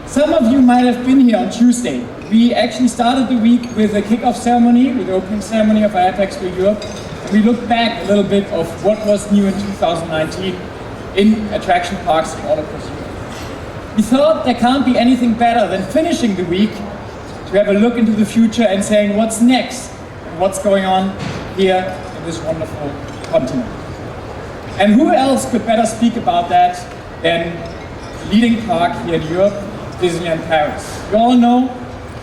Some of you might have been here on Tuesday. We actually started the week with a kick-off ceremony, with the opening ceremony of IAPA Expo Europe. And we looked back a little bit of what was new in 2019 in attraction parks all across Europe. We thought there can't be anything better than finishing the week to have a look into the future and saying what's next and what's going on here in this wonderful continent. And who else could better speak about that than the leading park here in Europe, Disneyland Paris. You all know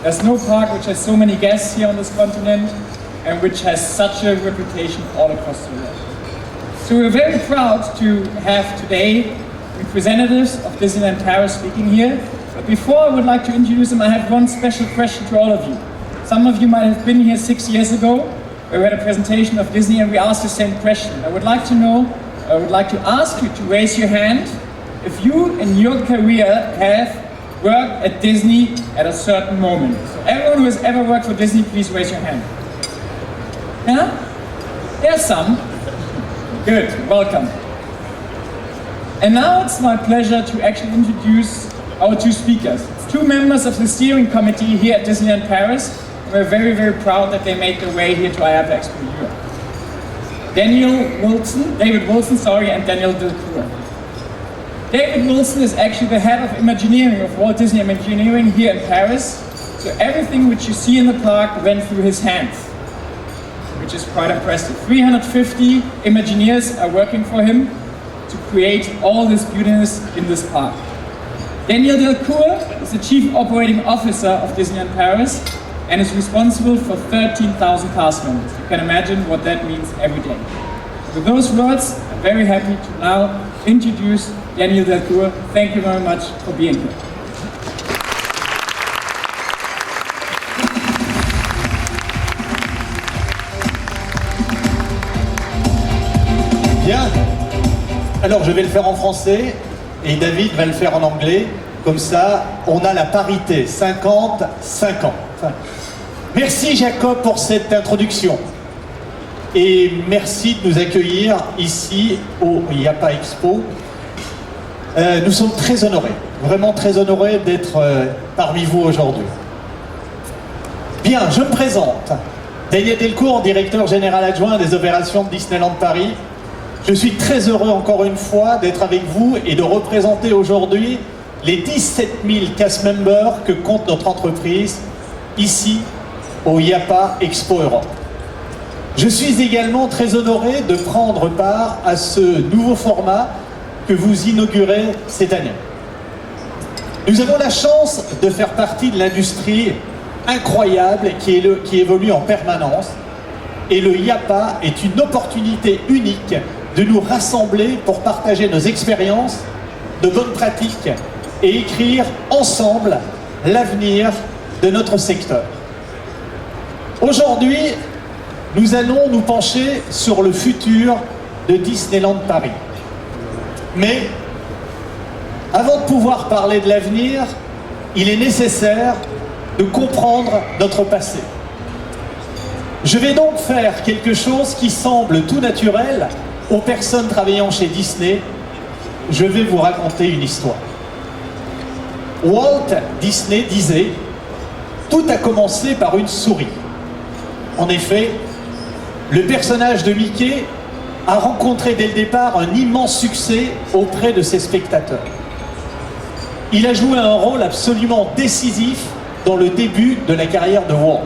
there's no park which has so many guests here on this continent and which has such a reputation all across the world. So we're very proud to have today representatives of Disneyland Paris speaking here. But before I would like to introduce them, I have one special question to all of you. Some of you might have been here 6 years ago, where we had a presentation of Disney and we asked the same question. I would like to ask you to raise your hand if you in your career have worked at Disney at a certain moment. So everyone who has ever worked for Disney, please raise your hand. Yeah? There's some. Good, welcome. And now it's my pleasure to actually introduce our two speakers. It's two members of the steering committee here at Disneyland Paris. We're very, very proud that they made their way here to IAPA Expo Europe. David Wilson, and Daniel Delcourt. David Wilson is actually the head of Imagineering of Walt Disney Imagineering here in Paris. So everything which you see in the park went through his hands, which is quite impressive. 350 Imagineers are working for him to create all this beautiness in this park. Daniel Delcourt is the Chief Operating Officer of Disneyland Paris and is responsible for 13,000 cast members. You can imagine what that means every day. With those words, I'm very happy to now introduce Daniel Delcourt. Thank you very much for being here. Bien. Alors je vais le faire en français et David va le faire en anglais. Comme ça, on a la parité, 50-50. Merci Jacob pour cette introduction. Et merci de nous accueillir ici au IAPA Expo. Nous sommes très honorés, vraiment très honorés d'être parmi vous aujourd'hui. Bien, je me présente. Daniel Delcourt, directeur général adjoint des opérations de Disneyland Paris. Je suis très heureux encore une fois d'être avec vous et de représenter aujourd'hui les 17 000 cast members que compte notre entreprise ici au IAPA Expo Europe. Je suis également très honoré de prendre part à ce nouveau format que vous inaugurez cette année. Nous avons la chance de faire partie de l'industrie incroyable qui évolue en permanence et le IAPA est une opportunité unique de nous rassembler pour partager nos expériences, de bonnes pratiques et écrire ensemble l'avenir de notre secteur. Aujourd'hui, nous allons nous pencher sur le futur de Disneyland Paris. Mais avant de pouvoir parler de l'avenir, il est nécessaire de comprendre notre passé. Je vais donc faire quelque chose qui semble tout naturel aux personnes travaillant chez Disney. Je vais vous raconter une histoire. Walt Disney disait « Tout a commencé par une souris ». En effet, le personnage de Mickey a rencontré dès le départ un immense succès auprès de ses spectateurs. Il a joué un rôle absolument décisif dans le début de la carrière de Walt.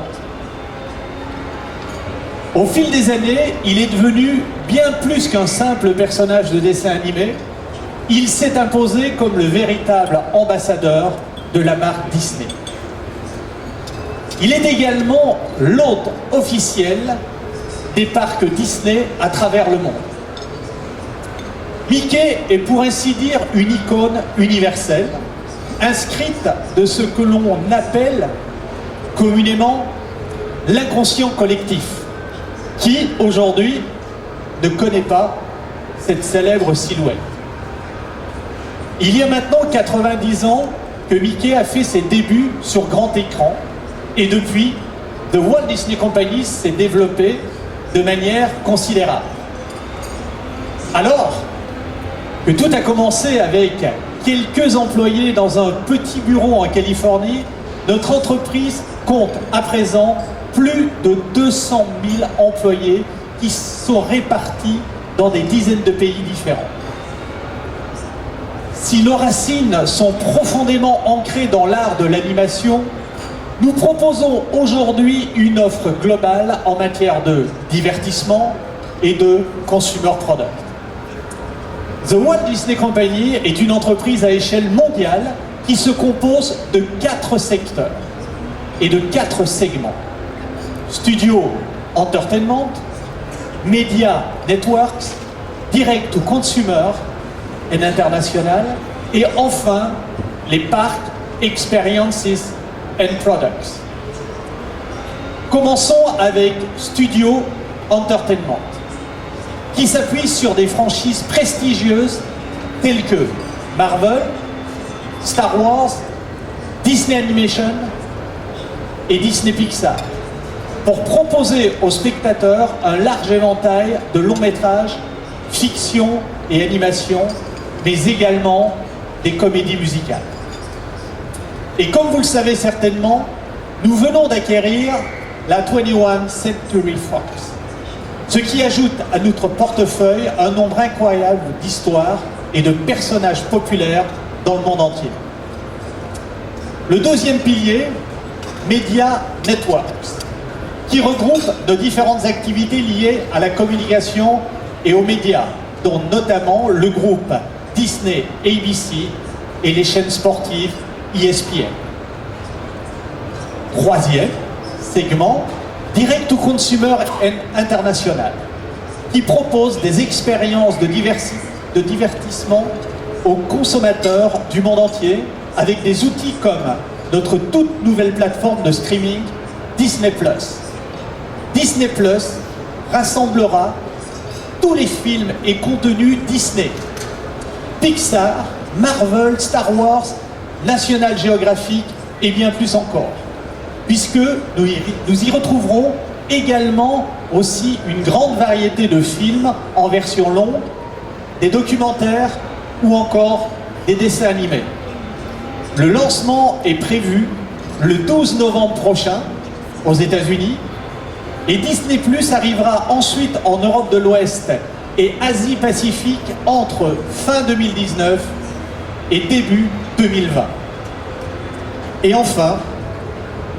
Au fil des années, il est devenu bien plus qu'un simple personnage de dessin animé. Il s'est imposé comme le véritable ambassadeur de la marque Disney. Il est également l'hôte officiel des parcs Disney à travers le monde. Mickey est pour ainsi dire une icône universelle, inscrite de ce que l'on appelle communément l'inconscient collectif, qui aujourd'hui ne connaît pas cette célèbre silhouette. Il y a maintenant 90 ans que Mickey a fait ses débuts sur grand écran et depuis, The Walt Disney Company s'est développée de manière considérable. Alors que tout a commencé avec quelques employés dans un petit bureau en Californie, notre entreprise compte à présent plus de 200 000 employés qui sont répartis dans des dizaines de pays différents. Si nos racines sont profondément ancrées dans l'art de l'animation, nous proposons aujourd'hui une offre globale en matière de divertissement et de consumer product. The Walt Disney Company est une entreprise à échelle mondiale qui se compose de 4 secteurs et de 4 segments. Studio Entertainment, Media Networks, Direct to Consumer et International, et enfin les parcs, Experiences and Products. Commençons avec Studio Entertainment, qui s'appuie sur des franchises prestigieuses telles que Marvel, Star Wars, Disney Animation et Disney Pixar, pour proposer aux spectateurs un large éventail de longs métrages, fiction et animation, mais également des comédies musicales. Et comme vous le savez certainement, nous venons d'acquérir la 21st Century Fox, ce qui ajoute à notre portefeuille un nombre incroyable d'histoires et de personnages populaires dans le monde entier. Le deuxième pilier, Media Networks, qui regroupe de différentes activités liées à la communication et aux médias, dont notamment le groupe Disney ABC et les chaînes sportives ESPN. Troisième segment, Direct to Consumer and International, qui propose des expériences de divertissement aux consommateurs du monde entier avec des outils comme notre toute nouvelle plateforme de streaming Disney+. Disney+ rassemblera tous les films et contenus Disney, Pixar, Marvel, Star Wars, National Geographic et bien plus encore, puisque nous y retrouverons également aussi une grande variété de films en version longue, des documentaires ou encore des dessins animés. Le lancement est prévu le 12 novembre prochain aux États-Unis et Disney+ arrivera ensuite en Europe de l'Ouest et Asie-Pacifique entre fin 2019 et début 2020. Et enfin,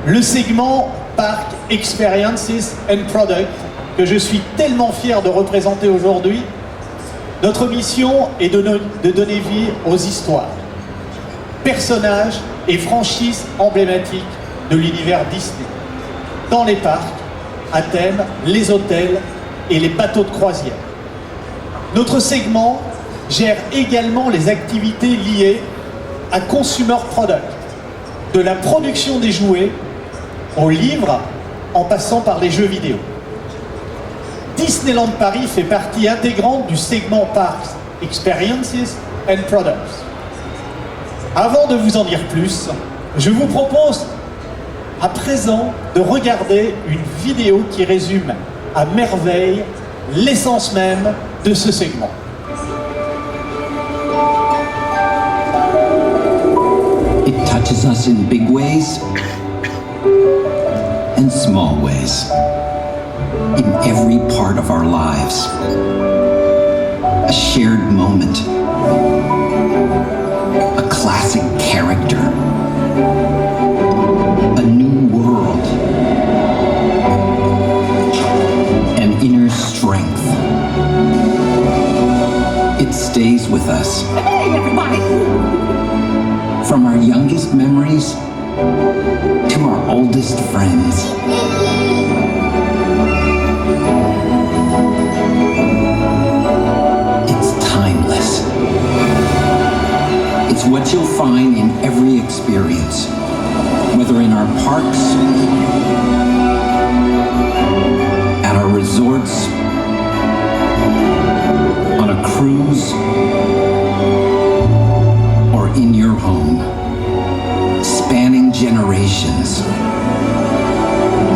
le segment Park Experiences and Product que je suis tellement fier de représenter aujourd'hui. Notre mission est de donner vie aux histoires, personnages et franchises emblématiques de l'univers Disney, dans les parcs, à thème, les hôtels et les bateaux de croisière. Notre segment gère également les activités liées à Consumer Product, de la production des jouets aux livres en passant par les jeux vidéo. Disneyland Paris fait partie intégrante du segment Parks, Experiences and Products. Avant de vous en dire plus, je vous propose à présent de regarder une vidéo qui résume à merveille l'essence même de ce segment. It touches us in big ways and small ways, in every part of our lives. A shared moment, a classic character, a new world, an inner strength. It stays with us. Hey, everybody! From our youngest memories to our oldest friends. It's timeless. It's what you'll find in every experience, whether in our parks, at our resorts, on a cruise, or in your home, spanning generations,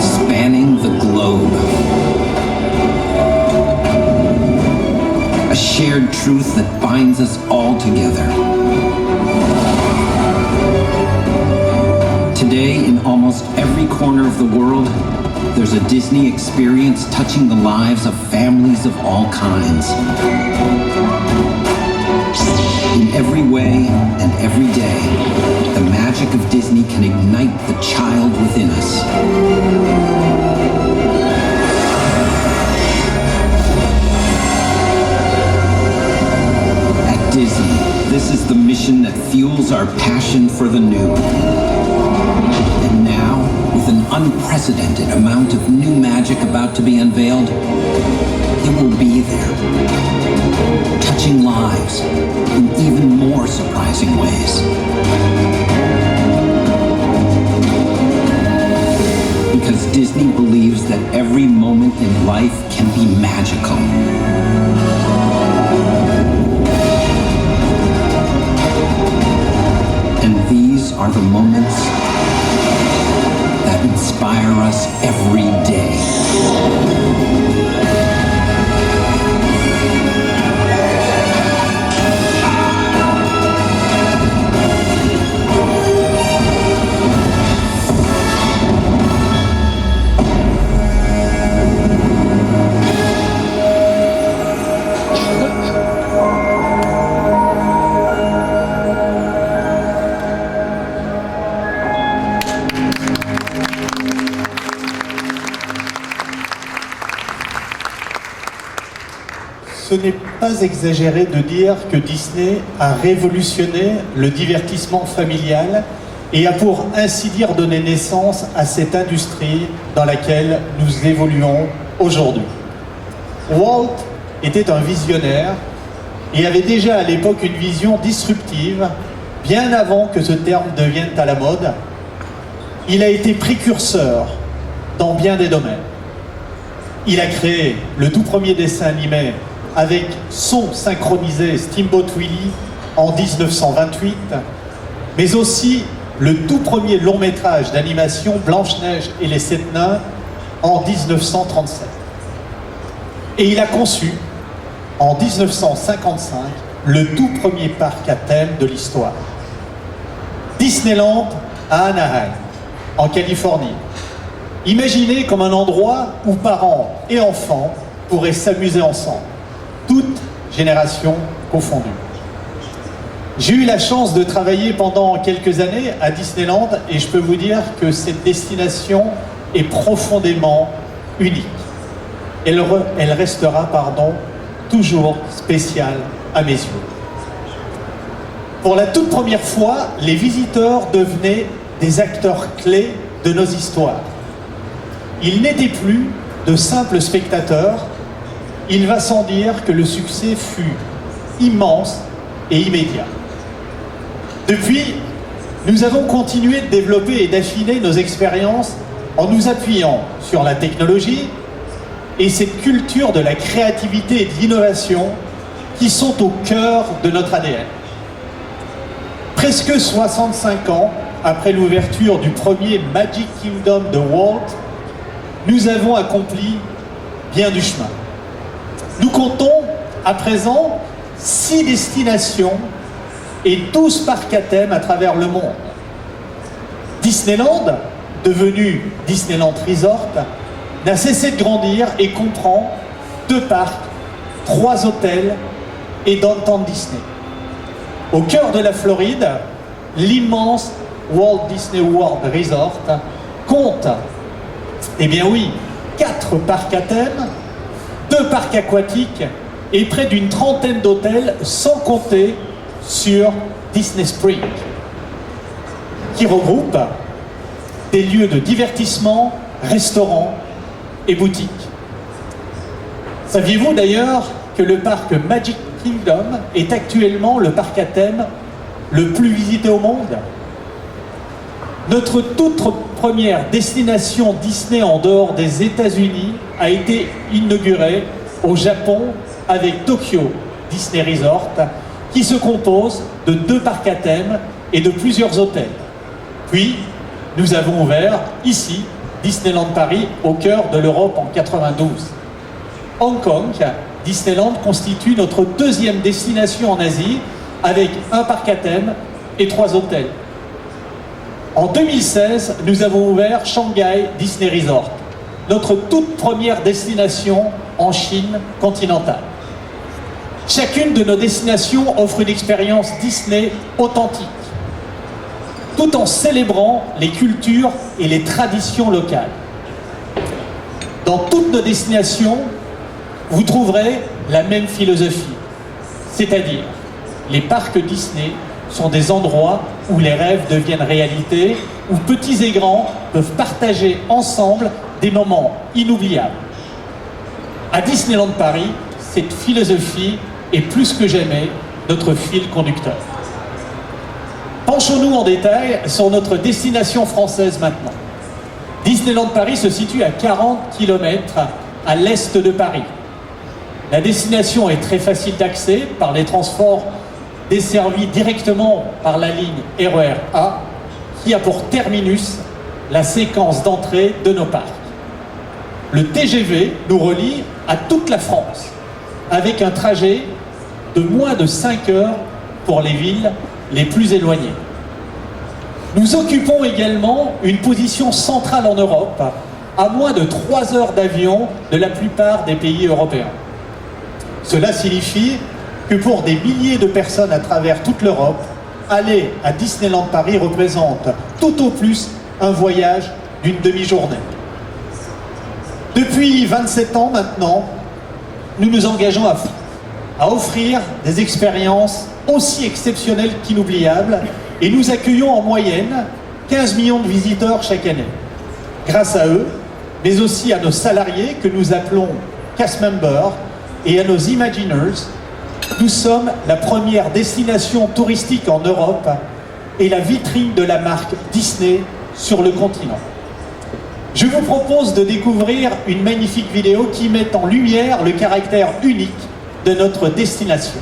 spanning the globe. A shared truth that binds us all together. almost every corner of the world, there's a Disney experience touching the lives of families of all kinds. In every way and every day, the magic of Disney can ignite the child within us. At Disney, this is the mission that fuels our passion for the new. And now, with an unprecedented amount of new magic about to be unveiled, it will be there, touching lives in even more surprising ways. Because Disney believes that every moment in life can be magical. And these are the moments that inspire us every day. Ce n'est pas exagéré de dire que Disney a révolutionné le divertissement familial et a pour ainsi dire donné naissance à cette industrie dans laquelle nous évoluons aujourd'hui. Walt était un visionnaire et avait déjà à l'époque une vision disruptive, bien avant que ce terme devienne à la mode. Il a été précurseur dans bien des domaines. Il a créé le tout premier dessin animé avec son synchronisé Steamboat Willie en 1928, mais aussi le tout premier long métrage d'animation Blanche-Neige et les 7 nains en 1937. Et il a conçu en 1955 le tout premier parc à thème de l'histoire. Disneyland à Anaheim, en Californie. Imaginez comme un endroit où parents et enfants pourraient s'amuser ensemble, toutes générations confondues. J'ai eu la chance de travailler pendant quelques années à Disneyland et je peux vous dire que cette destination est profondément unique. Elle restera, toujours spéciale à mes yeux. Pour la toute première fois, les visiteurs devenaient des acteurs clés de nos histoires. Ils n'étaient plus de simples spectateurs. Il va sans dire que le succès fut immense et immédiat. Depuis, nous avons continué de développer et d'affiner nos expériences en nous appuyant sur la technologie et cette culture de la créativité et de l'innovation qui sont au cœur de notre ADN. Presque 65 ans après l'ouverture du premier Magic Kingdom de Walt, nous avons accompli bien du chemin. Nous comptons à présent 6 destinations et 12 parcs à thème à travers le monde. Disneyland, devenu Disneyland Resort, n'a cessé de grandir et comprend 2 parcs, 3 hôtels et Downtown Disney. Au cœur de la Floride, l'immense Walt Disney World Resort compte, 4 parcs à thème, 2 parcs aquatiques et près d'une trentaine d'hôtels, sans compter sur Disney Springs, qui regroupe des lieux de divertissement, restaurants et boutiques. Saviez-vous d'ailleurs que le parc Magic Kingdom est actuellement le parc à thème le plus visité au monde? Notre toute première destination Disney en dehors des États-Unis a été inaugurée au Japon avec Tokyo Disney Resort, qui se compose de 2 parcs à thème et de plusieurs hôtels. Puis, nous avons ouvert ici Disneyland Paris au cœur de l'Europe en 92. Hong Kong, Disneyland constitue notre 2e destination en Asie avec 1 parc à thème et 3 hôtels. En 2016, nous avons ouvert Shanghai Disney Resort, notre toute première destination en Chine continentale. Chacune de nos destinations offre une expérience Disney authentique, tout en célébrant les cultures et les traditions locales. Dans toutes nos destinations, vous trouverez la même philosophie, c'est-à-dire les parcs Disney sont des endroits où les rêves deviennent réalité, où petits et grands peuvent partager ensemble des moments inoubliables. À Disneyland Paris, cette philosophie est plus que jamais notre fil conducteur. Penchons-nous en détail sur notre destination française maintenant. Disneyland Paris se situe à 40 km à l'est de Paris. La destination est très facile d'accès par les transports desservis directement par la ligne RER A, qui a pour terminus la séquence d'entrée de nos parcs. Le TGV nous relie à toute la France, avec un trajet de moins de 5 heures pour les villes les plus éloignées. Nous occupons également une position centrale en Europe, à moins de 3 heures d'avion de la plupart des pays européens. Cela signifie que pour des milliers de personnes à travers toute l'Europe, aller à Disneyland Paris représente tout au plus un voyage d'une demi-journée. Depuis 27 ans maintenant, nous nous engageons à offrir des expériences aussi exceptionnelles qu'inoubliables et nous accueillons en moyenne 15 millions de visiteurs chaque année. Grâce à eux, mais aussi à nos salariés que nous appelons cast members et à nos Imagineers, nous sommes la première destination touristique en Europe et la vitrine de la marque Disney sur le continent. Je vous propose de découvrir une magnifique vidéo qui met en lumière le caractère unique de notre destination.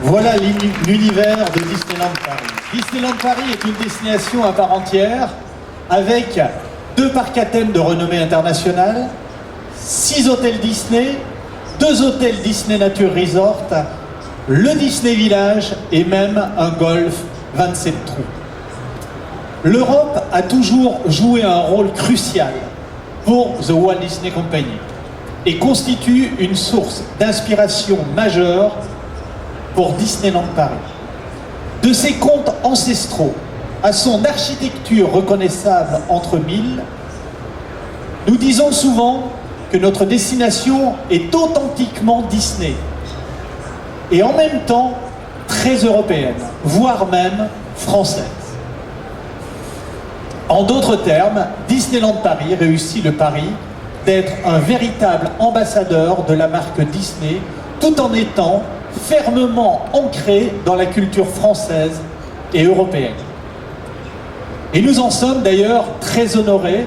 Voilà l'univers de Disneyland Paris. Disneyland Paris est une destination à part entière, avec 2 parcs à thème de renommée internationale, 6 hôtels Disney, 2 hôtels Disney Nature Resort, le Disney Village et même un golf 27 trous. L'Europe a toujours joué un rôle crucial pour The Walt Disney Company et constitue une source d'inspiration majeure pour Disneyland Paris. De ses contes ancestraux à son architecture reconnaissable entre mille, nous disons souvent que notre destination est authentiquement Disney. Et en même temps, très européenne, voire même française. En d'autres termes, Disneyland Paris réussit le pari d'être un véritable ambassadeur de la marque Disney, tout en étant fermement ancré dans la culture française et européenne. Et nous en sommes d'ailleurs très honorés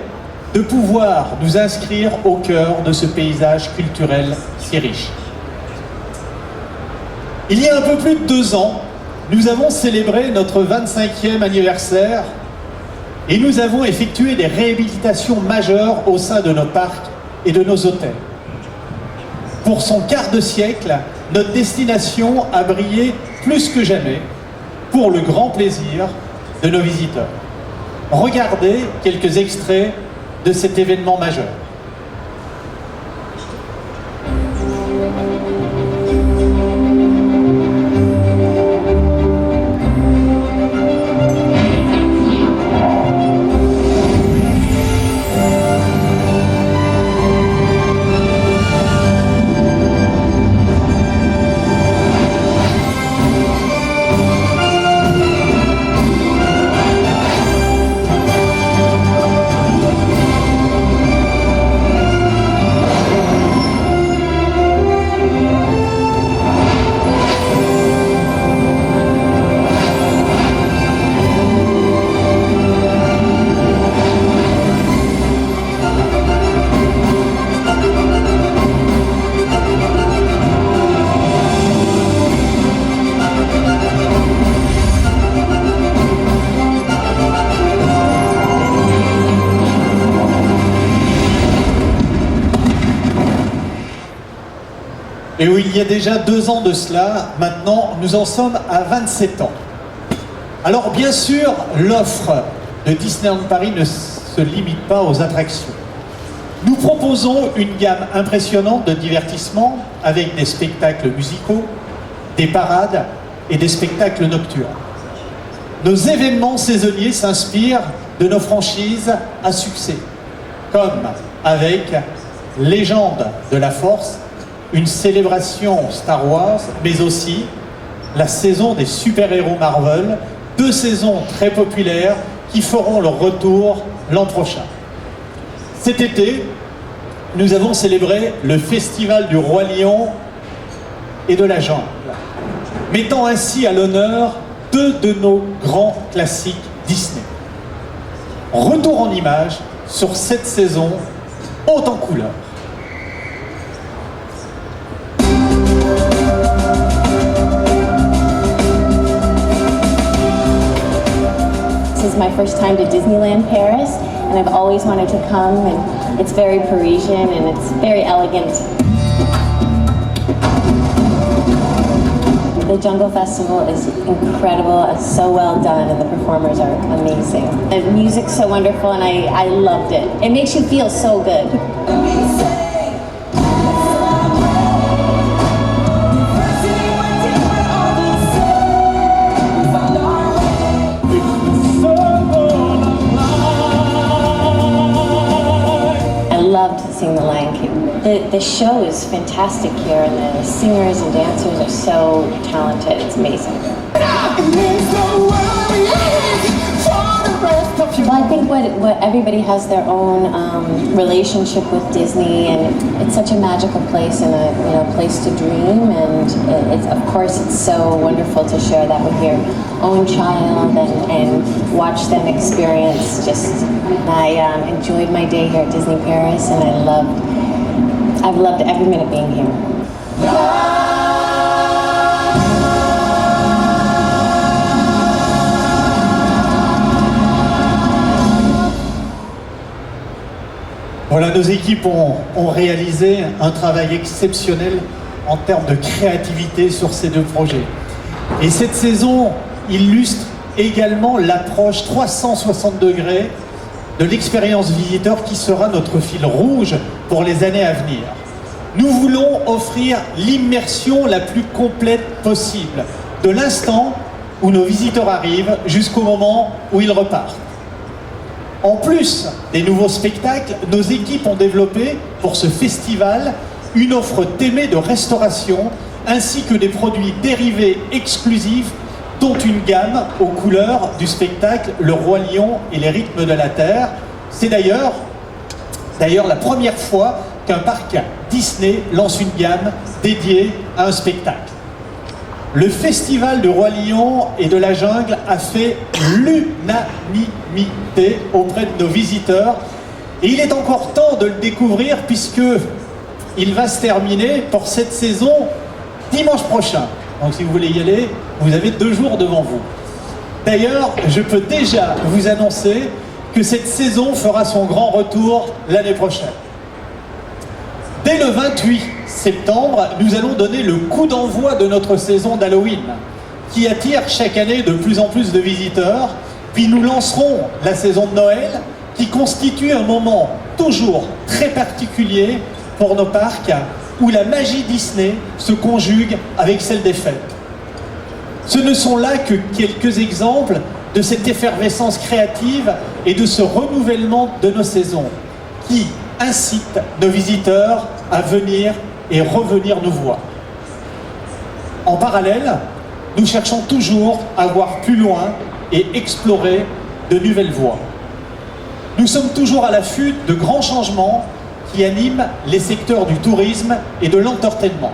de pouvoir nous inscrire au cœur de ce paysage culturel si riche. Il y a un peu plus de 2 ans, nous avons célébré notre 25e anniversaire et nous avons effectué des réhabilitations majeures au sein de nos parcs et de nos hôtels. Pour son quart de siècle, notre destination a brillé plus que jamais pour le grand plaisir de nos visiteurs. Regardez quelques extraits de cet événement majeur. Et où il y a déjà 2 ans de cela, maintenant nous en sommes à 27 ans. Alors bien sûr, l'offre de Disneyland Paris ne se limite pas aux attractions. Nous proposons une gamme impressionnante de divertissements avec des spectacles musicaux, des parades et des spectacles nocturnes. Nos événements saisonniers s'inspirent de nos franchises à succès, comme avec Légende de la Force, une célébration Star Wars, mais aussi la saison des super-héros Marvel, 2 saisons très populaires qui feront leur retour l'an prochain. Cet été, nous avons célébré le Festival du Roi Lion et de la Jungle, mettant ainsi à l'honneur 2 de nos grands classiques Disney. Retour en images sur cette saison haute en couleurs. This is my first time to Disneyland Paris, and I've always wanted to come, and it's very Parisian and it's very elegant. The Jungle Festival is incredible, it's so well done, and the performers are amazing. The music's so wonderful, and I loved it. It makes you feel so good. Seeing The Lion King. The show is fantastic here, and the singers and dancers are so talented. It's amazing. Well, I think what everybody has their own relationship with Disney, and it's such a magical place and a place to dream. And it's, of course, it's so wonderful to share that with your own child and watch them experience. I enjoyed my day here at Disney Paris, and I've loved every minute being here. Voilà, nos équipes ont réalisé un travail exceptionnel en termes de créativité sur ces 2 projets. Et cette saison illustre également l'approche 360 degrés de l'expérience visiteur qui sera notre fil rouge pour les années à venir. Nous voulons offrir l'immersion la plus complète possible, de l'instant où nos visiteurs arrivent jusqu'au moment où ils repartent. En plus des nouveaux spectacles, nos équipes ont développé pour ce festival une offre thêmée de restauration ainsi que des produits dérivés exclusifs, dont une gamme aux couleurs du spectacle Le Roi Lion et les rythmes de la Terre. C'est d'ailleurs la première fois qu'un parc Disney lance une gamme dédiée à un spectacle. Le festival du Roi Lion et de la Jungle a fait l'unanimité auprès de nos visiteurs. Et il est encore temps de le découvrir puisque il va se terminer pour cette saison dimanche prochain. Donc si vous voulez y aller, vous avez 2 jours devant vous. D'ailleurs, je peux déjà vous annoncer que cette saison fera son grand retour l'année prochaine. Dès le 28 septembre, nous allons donner le coup d'envoi de notre saison d'Halloween, qui attire chaque année de plus en plus de visiteurs. Puis nous lancerons la saison de Noël, qui constitue un moment toujours très particulier pour nos parcs, où la magie Disney se conjugue avec celle des fêtes. Ce ne sont là que quelques exemples de cette effervescence créative et de ce renouvellement de nos saisons, qui incite nos visiteurs à venir et revenir nous voir. En parallèle, nous cherchons toujours à voir plus loin et explorer de nouvelles voies. Nous sommes toujours à l'affût de grands changements qui animent les secteurs du tourisme et de l'entertainment.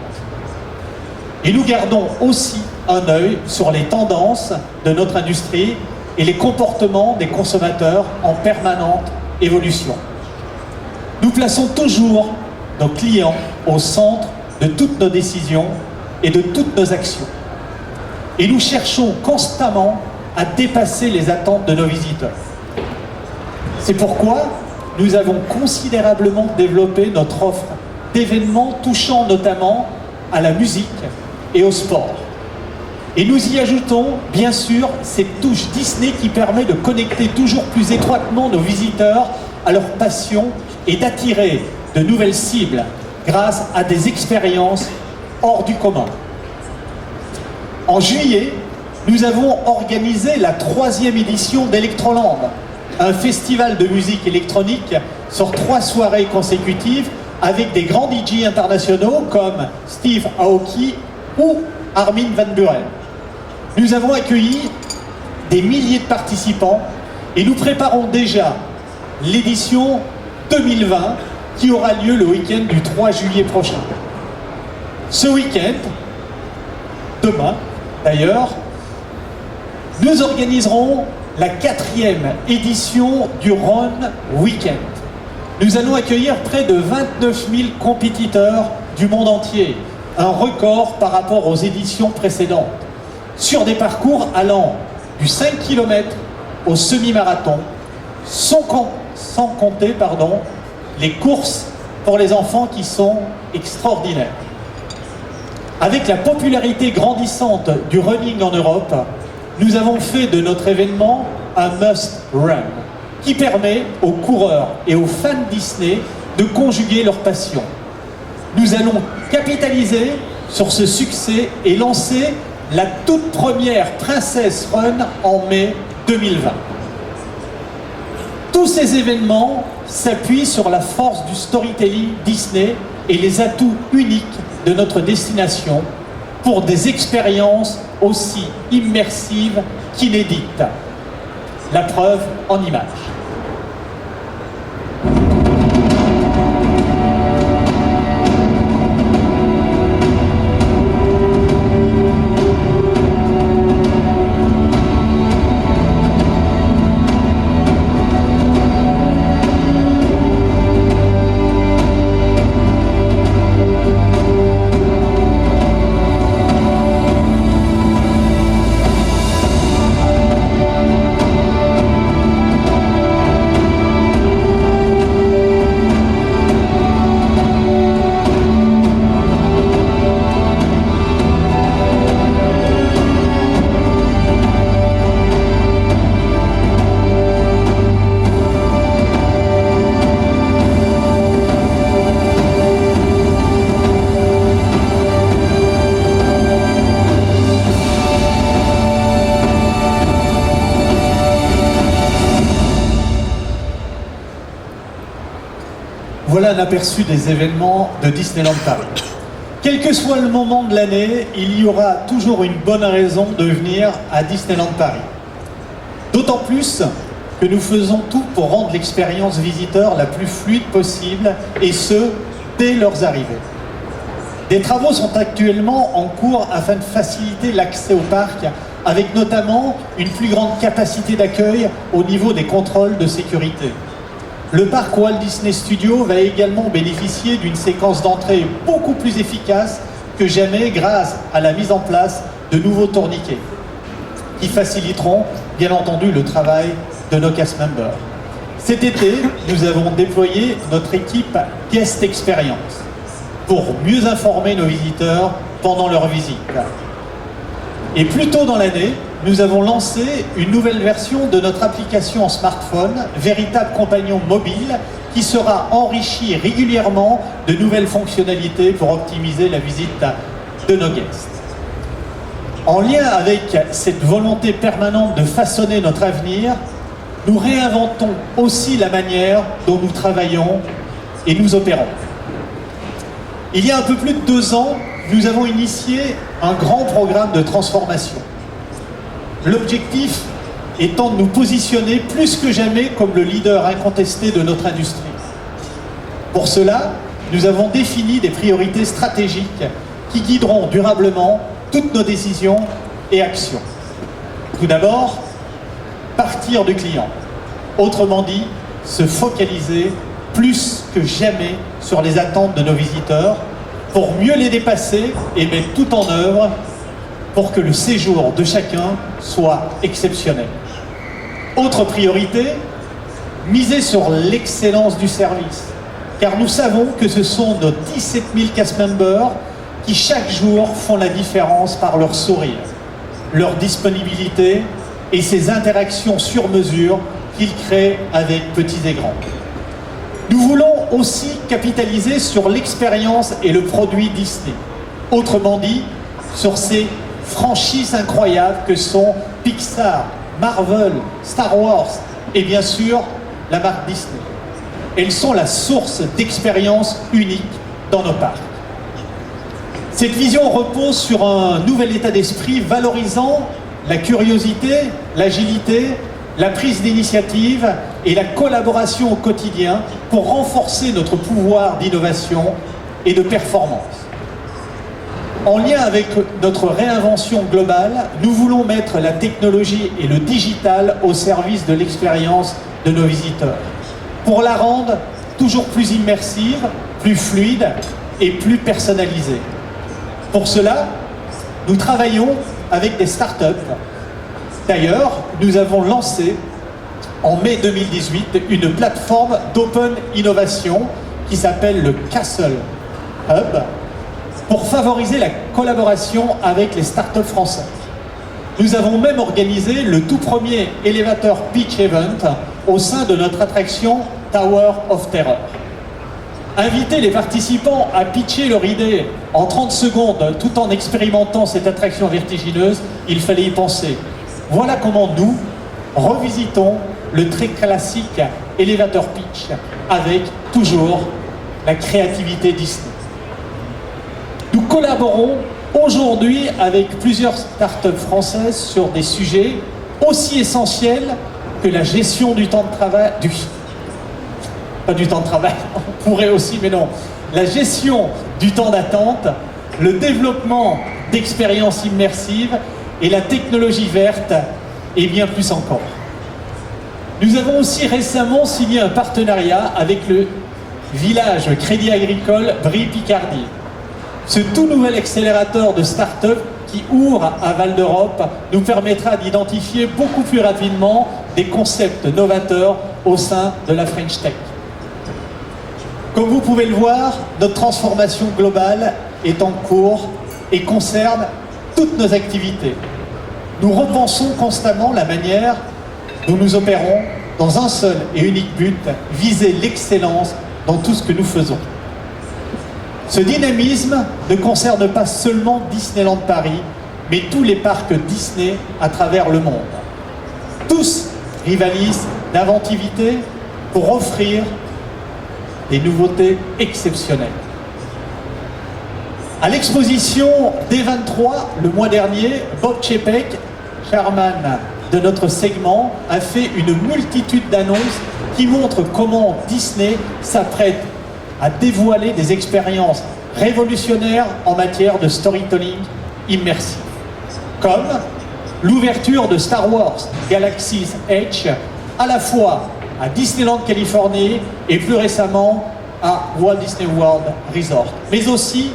Et nous gardons aussi un œil sur les tendances de notre industrie et les comportements des consommateurs en permanente évolution. Nous plaçons toujours nos clients au centre de toutes nos décisions et de toutes nos actions. Et nous cherchons constamment à dépasser les attentes de nos visiteurs. C'est pourquoi nous avons considérablement développé notre offre d'événements touchant notamment à la musique et au sport. Et nous y ajoutons, bien sûr, cette touche Disney qui permet de connecter toujours plus étroitement nos visiteurs à leur passion et d'attirer de nouvelles cibles grâce à des expériences hors du commun. En juillet, nous avons organisé la 3e édition d'Electroland, un festival de musique électronique sur 3 soirées consécutives avec des grands DJ internationaux comme Steve Aoki ou Armin van Buuren. Nous avons accueilli des milliers de participants et nous préparons déjà l'édition 2020 qui aura lieu le week-end du 3 juillet prochain. Ce week-end, demain d'ailleurs, nous organiserons la 4e édition du Run Weekend. Nous allons accueillir près de 29 000 compétiteurs du monde entier, un record par rapport aux éditions précédentes, sur des parcours allant du 5 km au semi-marathon, sans compter les courses pour les enfants qui sont extraordinaires. Avec la popularité grandissante du running en Europe, nous avons fait de notre événement un must-run qui permet aux coureurs et aux fans Disney de conjuguer leur passion. Nous allons capitaliser sur ce succès et lancer la toute première Princess Run en mai 2020. Tous ces événements s'appuient sur la force du storytelling Disney et les atouts uniques de notre destination pour des expériences aussi immersives qu'inédites. La preuve en images. Voilà un aperçu des événements de Disneyland Paris. Quel que soit le moment de l'année, il y aura toujours une bonne raison de venir à Disneyland Paris. D'autant plus que nous faisons tout pour rendre l'expérience visiteur la plus fluide possible, et ce, dès leurs arrivées. Des travaux sont actuellement en cours afin de faciliter l'accès au parc, avec notamment une plus grande capacité d'accueil au niveau des contrôles de sécurité. Le parc Walt Disney Studios va également bénéficier d'une séquence d'entrée beaucoup plus efficace que jamais grâce à la mise en place de nouveaux tourniquets qui faciliteront bien entendu le travail de nos cast members. Cet été, nous avons déployé notre équipe Guest Experience pour mieux informer nos visiteurs pendant leur visite. Et plus tôt dans l'année, nous avons lancé une nouvelle version de notre application en smartphone, véritable compagnon mobile, qui sera enrichie régulièrement de nouvelles fonctionnalités pour optimiser la visite de nos guests. En lien avec cette volonté permanente de façonner notre avenir, nous réinventons aussi la manière dont nous travaillons et nous opérons. Il y a un peu plus de 2 ans, nous avons initié un grand programme de transformation. L'objectif étant de nous positionner plus que jamais comme le leader incontesté de notre industrie. Pour cela, nous avons défini des priorités stratégiques qui guideront durablement toutes nos décisions et actions. Tout d'abord, partir du client. Autrement dit, se focaliser plus que jamais sur les attentes de nos visiteurs pour mieux les dépasser et mettre tout en œuvre pour que le séjour de chacun soit exceptionnel. Autre priorité, miser sur l'excellence du service, car nous savons que ce sont nos 17 000 cast members qui chaque jour font la différence par leur sourire, leur disponibilité et ces interactions sur mesure qu'ils créent avec petits et grands. Nous voulons aussi capitaliser sur l'expérience et le produit Disney. Autrement dit, sur ces franchises incroyables que sont Pixar, Marvel, Star Wars et bien sûr la marque Disney. Elles sont la source d'expériences uniques dans nos parcs. Cette vision repose sur un nouvel état d'esprit valorisant la curiosité, l'agilité, la prise d'initiative et la collaboration au quotidien pour renforcer notre pouvoir d'innovation et de performance. En lien avec notre réinvention globale, nous voulons mettre la technologie et le digital au service de l'expérience de nos visiteurs, pour la rendre toujours plus immersive, plus fluide et plus personnalisée. Pour cela, nous travaillons avec des startups. D'ailleurs, nous avons lancé en mai 2018 une plateforme d'open innovation qui s'appelle le Castle Hub pour favoriser la collaboration avec les startups françaises. Nous avons même organisé le tout premier Elevator Pitch Event au sein de notre attraction Tower of Terror. Inviter les participants à pitcher leur idée en 30 secondes tout en expérimentant cette attraction vertigineuse, il fallait y penser. Voilà comment nous revisitons le très classique Elevator Pitch avec toujours la créativité Disney. Nous collaborons aujourd'hui avec plusieurs startups françaises sur des sujets aussi essentiels que la gestion du temps de travail, pas du temps de travail, on pourrait aussi, mais non, la gestion du temps d'attente, le développement d'expériences immersives et la technologie verte et bien plus encore. Nous avons aussi récemment signé un partenariat avec le village Crédit Agricole Brie-Picardie. Ce tout nouvel accélérateur de start-up qui ouvre à Val d'Europe nous permettra d'identifier beaucoup plus rapidement des concepts novateurs au sein de la French Tech. Comme vous pouvez le voir, notre transformation globale est en cours et concerne toutes nos activités. Nous repensons constamment la manière dont nous opérons dans un seul et unique but, viser l'excellence dans tout ce que nous faisons. Ce dynamisme ne concerne pas seulement Disneyland Paris, mais tous les parcs Disney à travers le monde. Tous rivalisent d'inventivité pour offrir des nouveautés exceptionnelles. À l'exposition D23, le mois dernier, Bob Chapek, chairman de notre segment, a fait une multitude d'annonces qui montrent comment Disney s'apprête à dévoiler des expériences révolutionnaires en matière de storytelling immersif, comme l'ouverture de Star Wars Galaxy's Edge à la fois à Disneyland Californie et plus récemment à Walt Disney World Resort, mais aussi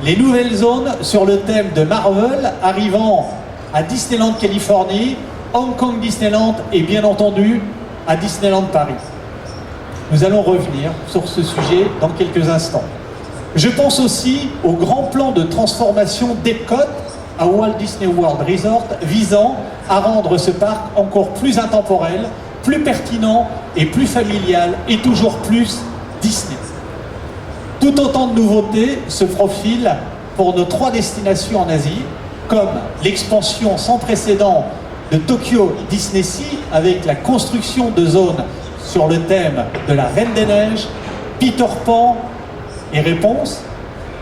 les nouvelles zones sur le thème de Marvel arrivant à Disneyland Californie, Hong Kong Disneyland et bien entendu à Disneyland Paris. Nous allons revenir sur ce sujet dans quelques instants. Je pense aussi au grand plan de transformation d'Epcot à Walt Disney World Resort visant à rendre ce parc encore plus intemporel, plus pertinent et plus familial et toujours plus Disney. Tout autant de nouveautés se profilent pour nos 3 destinations en Asie, comme l'expansion sans précédent de Tokyo Disney Sea avec la construction de zones sur le thème de la Reine des Neiges, Peter Pan et Réponse,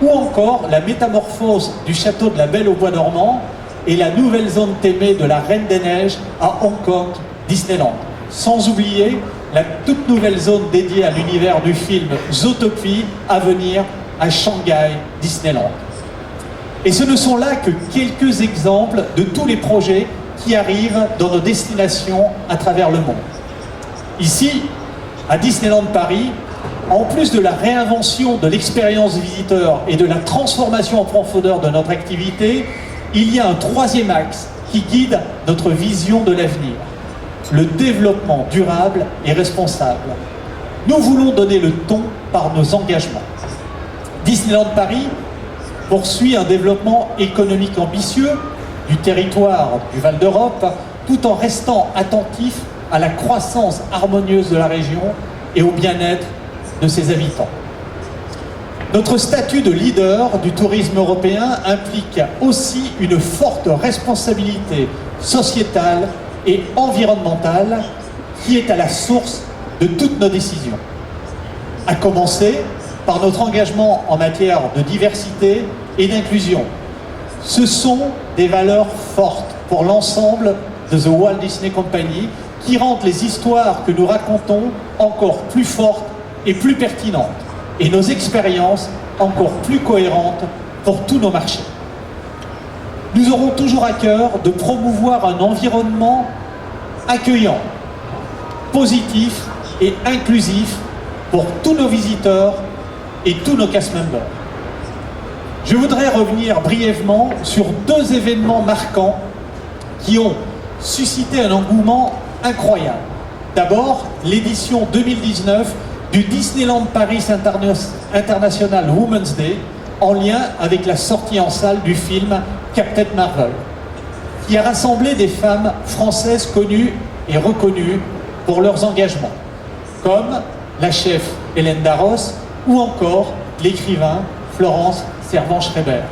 ou encore la métamorphose du château de la Belle au Bois dormant et la nouvelle zone thémée de la Reine des Neiges à Hong Kong Disneyland. Sans oublier la toute nouvelle zone dédiée à l'univers du film Zootopie à venir à Shanghai Disneyland. Et ce ne sont là que quelques exemples de tous les projets qui arrivent dans nos destinations à travers le monde. Ici, à Disneyland Paris, en plus de la réinvention de l'expérience visiteur et de la transformation en profondeur de notre activité, il y a un 3e axe qui guide notre vision de l'avenir: le développement durable et responsable. Nous voulons donner le ton par nos engagements. Disneyland Paris poursuit un développement économique ambitieux du territoire du Val d'Europe, tout en restant attentif à la croissance harmonieuse de la région et au bien-être de ses habitants. Notre statut de leader du tourisme européen implique aussi une forte responsabilité sociétale et environnementale qui est à la source de toutes nos décisions. À commencer par notre engagement en matière de diversité et d'inclusion. Ce sont des valeurs fortes pour l'ensemble de The Walt Disney Company qui rendent les histoires que nous racontons encore plus fortes et plus pertinentes, et nos expériences encore plus cohérentes pour tous nos marchés. Nous aurons toujours à cœur de promouvoir un environnement accueillant, positif et inclusif pour tous nos visiteurs et tous nos cast members. Je voudrais revenir brièvement sur 2 événements marquants qui ont suscité un engouement incroyable. D'abord, l'édition 2019 du Disneyland Paris International Women's Day en lien avec la sortie en salle du film Captain Marvel, qui a rassemblé des femmes françaises connues et reconnues pour leurs engagements, comme la chef Hélène Darros ou encore l'écrivain Florence Servan-Schreiber.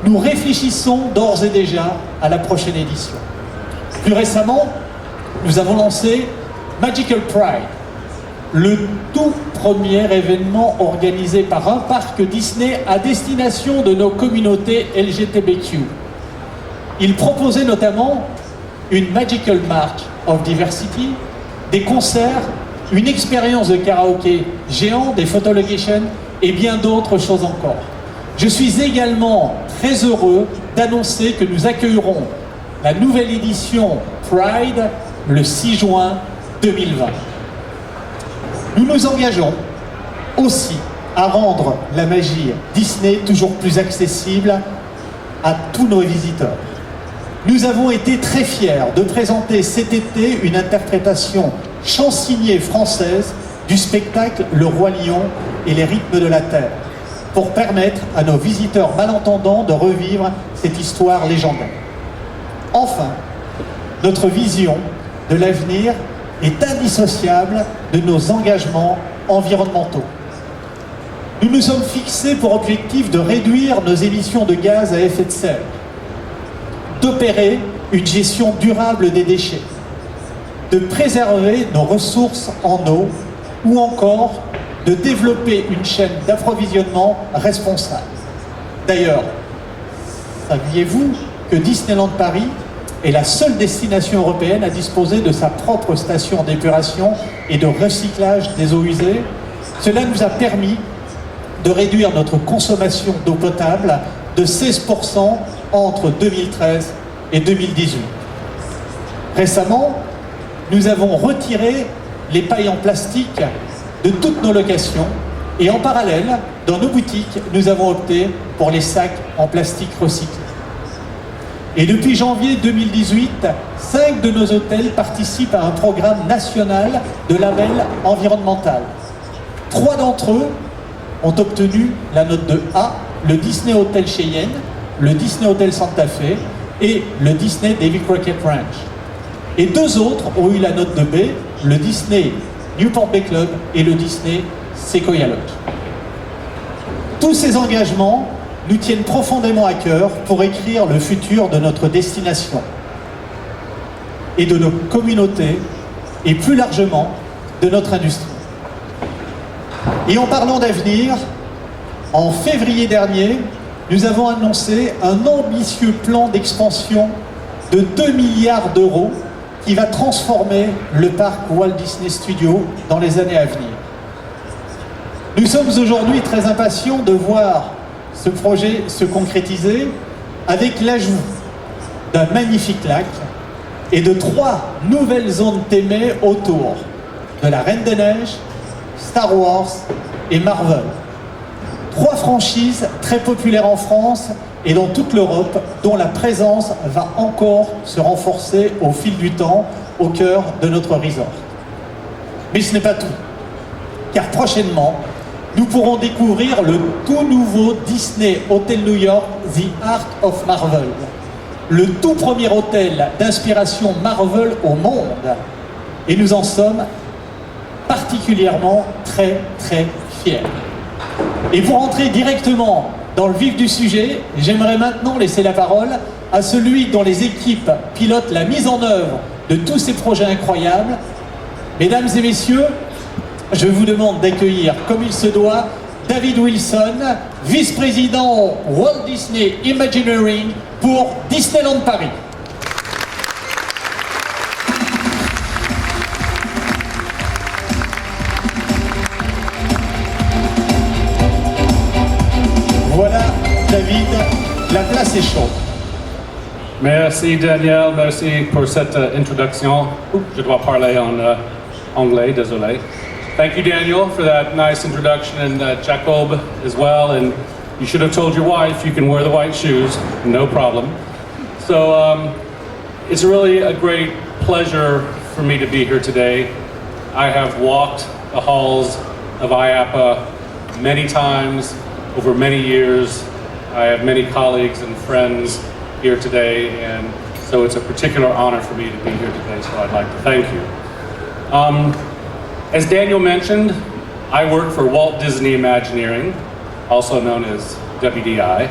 Nous réfléchissons d'ores et déjà à la prochaine édition. Plus récemment, nous avons lancé Magical Pride, le tout premier événement organisé par un parc Disney à destination de nos communautés LGBTQ. Il proposait notamment une Magical March of Diversity, des concerts, une expérience de karaoké géant, des photolocations et bien d'autres choses encore. Je suis également très heureux d'annoncer que nous accueillerons la nouvelle édition Pride le 6 juin 2020. Nous nous engageons aussi à rendre la magie Disney toujours plus accessible à tous nos visiteurs. Nous avons été très fiers de présenter cet été une interprétation chansignée française du spectacle Le Roi Lion et les rythmes de la Terre, pour permettre à nos visiteurs malentendants de revivre cette histoire légendaire. Enfin, notre vision de l'avenir est indissociable de nos engagements environnementaux. Nous nous sommes fixés pour objectif de réduire nos émissions de gaz à effet de serre, d'opérer une gestion durable des déchets, de préserver nos ressources en eau ou encore de développer une chaîne d'approvisionnement responsable. D'ailleurs, saviez-vous que Disneyland Paris est la seule destination européenne à disposer de sa propre station d'épuration et de recyclage des eaux usées? Cela nous a permis de réduire notre consommation d'eau potable de 16% entre 2013 et 2018. Récemment, nous avons retiré les pailles en plastique de toutes nos locations et en parallèle, dans nos boutiques, nous avons opté pour les sacs en plastique recyclés. Et depuis janvier 2018, 5 de nos hôtels participent à un programme national de label environnemental. 3 d'entre eux ont obtenu la note de A, le Disney Hotel Cheyenne, le Disney Hotel Santa Fe et le Disney Davy Crockett Ranch. Et 2 autres ont eu la note de B, le Disney Newport Bay Club et le Disney Sequoia Lodge. Tous ces engagements nous tiennent profondément à cœur pour écrire le futur de notre destination et de nos communautés et plus largement de notre industrie. Et en parlant d'avenir, en février dernier, nous avons annoncé un ambitieux plan d'expansion de 2 milliards d'euros qui va transformer le parc Walt Disney Studios dans les années à venir. Nous sommes aujourd'hui très impatients de voir ce projet se concrétiser avec l'ajout d'un magnifique lac et de 3 nouvelles zones thémées autour de la Reine des Neiges, Star Wars et Marvel. 3 franchises très populaires en France et dans toute l'Europe, dont la présence va encore se renforcer au fil du temps au cœur de notre resort. Mais ce n'est pas tout, car prochainement, nous pourrons découvrir le tout nouveau Disney Hotel New York The Art of Marvel, le tout premier hôtel d'inspiration Marvel au monde. Et nous en sommes particulièrement très fiers. Et pour entrer directement dans le vif du sujet, j'aimerais maintenant laisser la parole à celui dont les équipes pilotent la mise en œuvre de tous ces projets incroyables. Mesdames et messieurs, je vous demande d'accueillir comme il se doit David Wilson, vice-président Walt Disney Imagineering pour Disneyland Paris. Voilà, David, la place est chaude. Merci Daniel, merci pour cette introduction. Je dois parler en anglais, désolé. Thank you, Daniel, for that nice introduction, and Jacob as well. And you should have told your wife you can wear the white shoes, no problem. So it's really a great pleasure for me to be here today. I have walked the halls of IAAPA many times over many years. I have many colleagues and friends here today, and so it's a particular honor for me to be here today, so I'd like to thank you. As Daniel mentioned, I work for Walt Disney Imagineering, also known as WDI.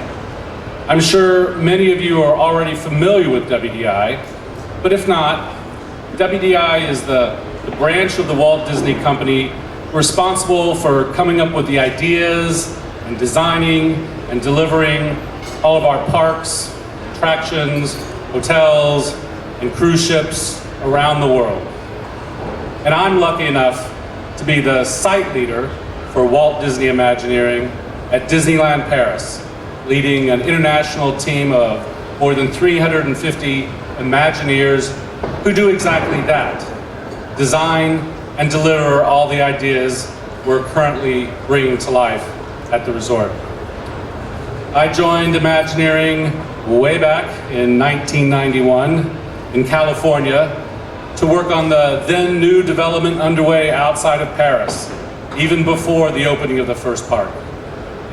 I'm sure many of you are already familiar with WDI, but if not, WDI is the branch of the Walt Disney Company responsible for coming up with the ideas and designing and delivering all of our parks, attractions, hotels, and cruise ships around the world. And I'm lucky enough to be the site leader for Walt Disney Imagineering at Disneyland Paris, leading an international team of more than 350 Imagineers who do exactly that, design and deliver all the ideas we're currently bringing to life at the resort. I joined Imagineering way back in 1991 in California to work on the then new development underway outside of Paris, even before the opening of the first park.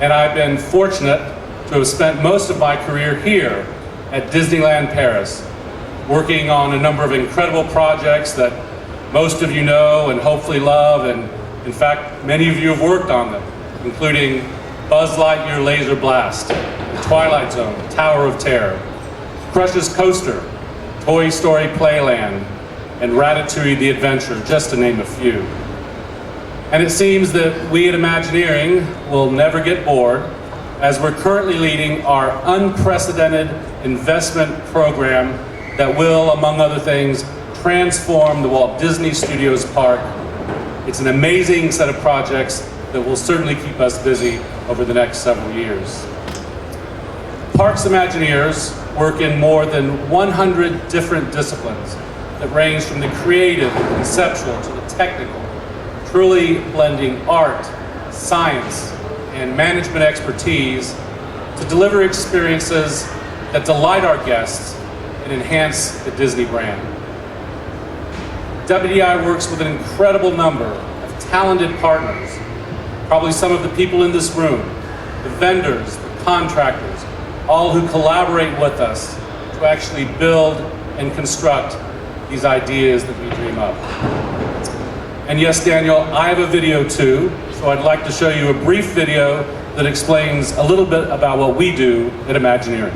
And I've been fortunate to have spent most of my career here at Disneyland Paris, working on a number of incredible projects that most of you know and hopefully love, and in fact, many of you have worked on them, including Buzz Lightyear Laser Blast, The Twilight Zone, Tower of Terror, Crush's Coaster, Toy Story Playland, and Ratatouille the Adventure, just to name a few. And it seems that we at Imagineering will never get bored as we're currently leading our unprecedented investment program that will, among other things, transform the Walt Disney Studios Park. It's an amazing set of projects that will certainly keep us busy over the next several years. Parks Imagineers work in more than 100 different disciplines that range from the creative and conceptual to the technical, truly blending art, science, and management expertise to deliver experiences that delight our guests and enhance the Disney brand. WDI works with an incredible number of talented partners, probably some of the people in this room, the vendors, the contractors, all who collaborate with us to actually build and construct these ideas that we dream up. And yes, Daniel, I have a video too, so I'd like to show you a brief video that explains a little bit about what we do at Imagineering.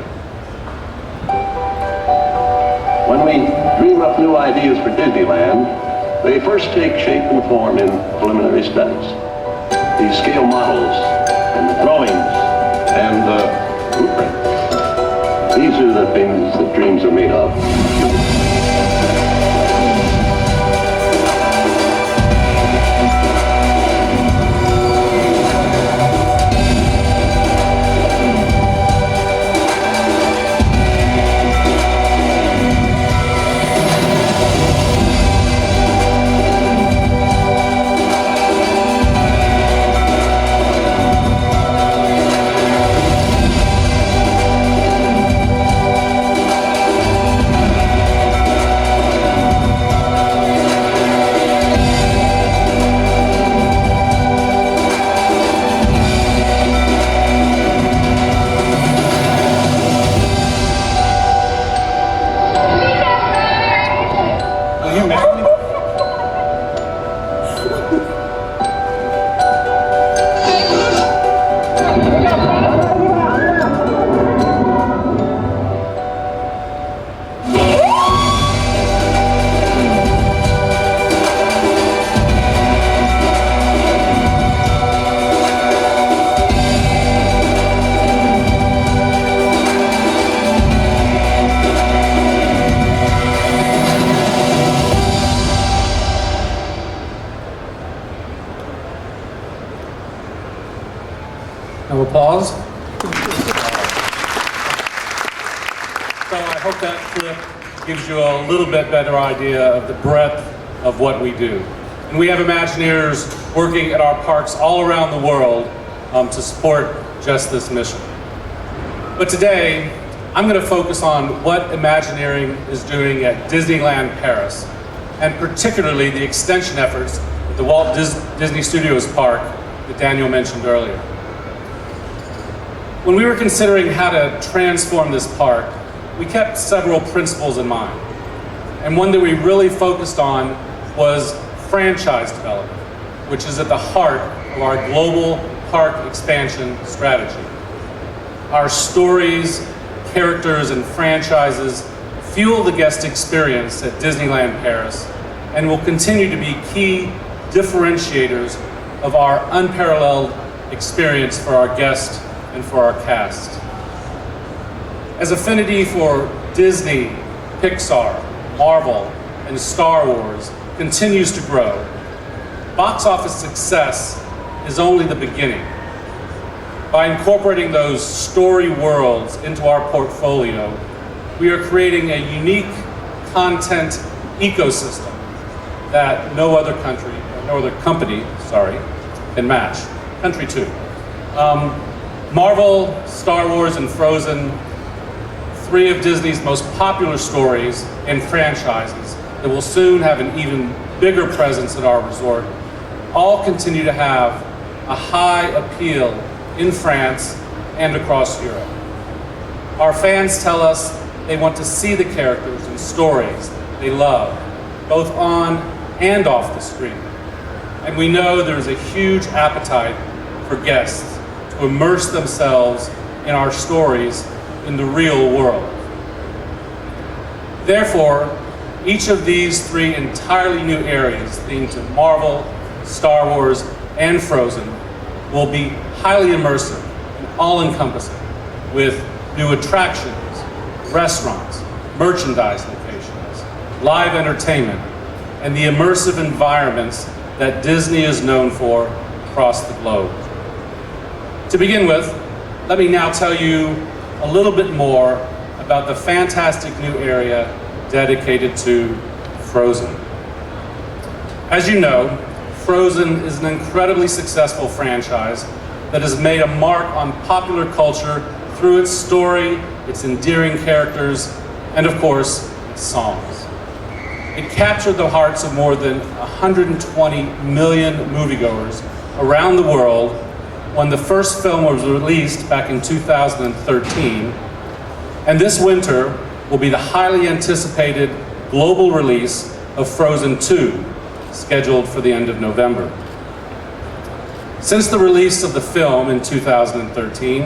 When we dream up new ideas for Disneyland, they first take shape and form in preliminary studies. These scale models and the drawings and the blueprints. These are the things that dreams are made of. No applause. So I hope that clip gives you a little bit better idea of the breadth of what we do. And we have Imagineers working at our parks all around the world to support just this mission. But today, I'm going to focus on what Imagineering is doing at Disneyland Paris, and particularly the extension efforts at the Walt Disney Studios Park that Daniel mentioned earlier. When we were considering how to transform this park, we kept several principles in mind. And one that we really focused on was franchise development, which is at the heart of our global park expansion strategy. Our stories, characters, and franchises fuel the guest experience at Disneyland Paris and will continue to be key differentiators of our unparalleled experience for our guests and for our cast. As affinity for Disney, Pixar, Marvel, and Star Wars continues to grow, box office success is only the beginning. By incorporating those story worlds into our portfolio, we are creating a unique content ecosystem that no other company can match. Country too. Marvel, Star Wars, and Frozen, three of Disney's most popular stories and franchises that will soon have an even bigger presence at our resort, all continue to have a high appeal in France and across Europe. Our fans tell us they want to see the characters and stories they love, both on and off the screen. And we know there's a huge appetite for guests to immerse themselves in our stories in the real world. Therefore, each of these three entirely new areas, themed to Marvel, Star Wars, and Frozen, will be highly immersive and all-encompassing, with new attractions, restaurants, merchandise locations, live entertainment, and the immersive environments that Disney is known for across the globe. To begin with, let me now tell you a little bit more about the fantastic new area dedicated to Frozen. As you know, Frozen is an incredibly successful franchise that has made a mark on popular culture through its story, its endearing characters, and of course, its songs. It captured the hearts of more than 120 million moviegoers around the world when the first film was released back in 2013, and this winter will be the highly anticipated global release of Frozen 2, scheduled for the end of November. Since the release of the film in 2013,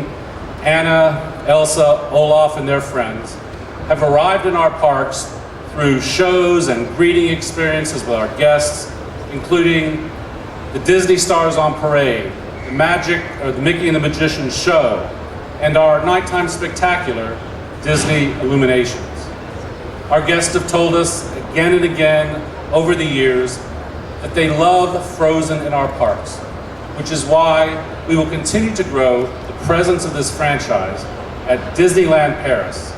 Anna, Elsa, Olaf, and their friends have arrived in our parks through shows and greeting experiences with our guests, including the Disney Stars on Parade, the Mickey and the Magician Show, and our nighttime spectacular, Disney Illuminations. Our guests have told us again and again over the years that they love Frozen in our parks, which is why we will continue to grow the presence of this franchise at Disneyland Paris,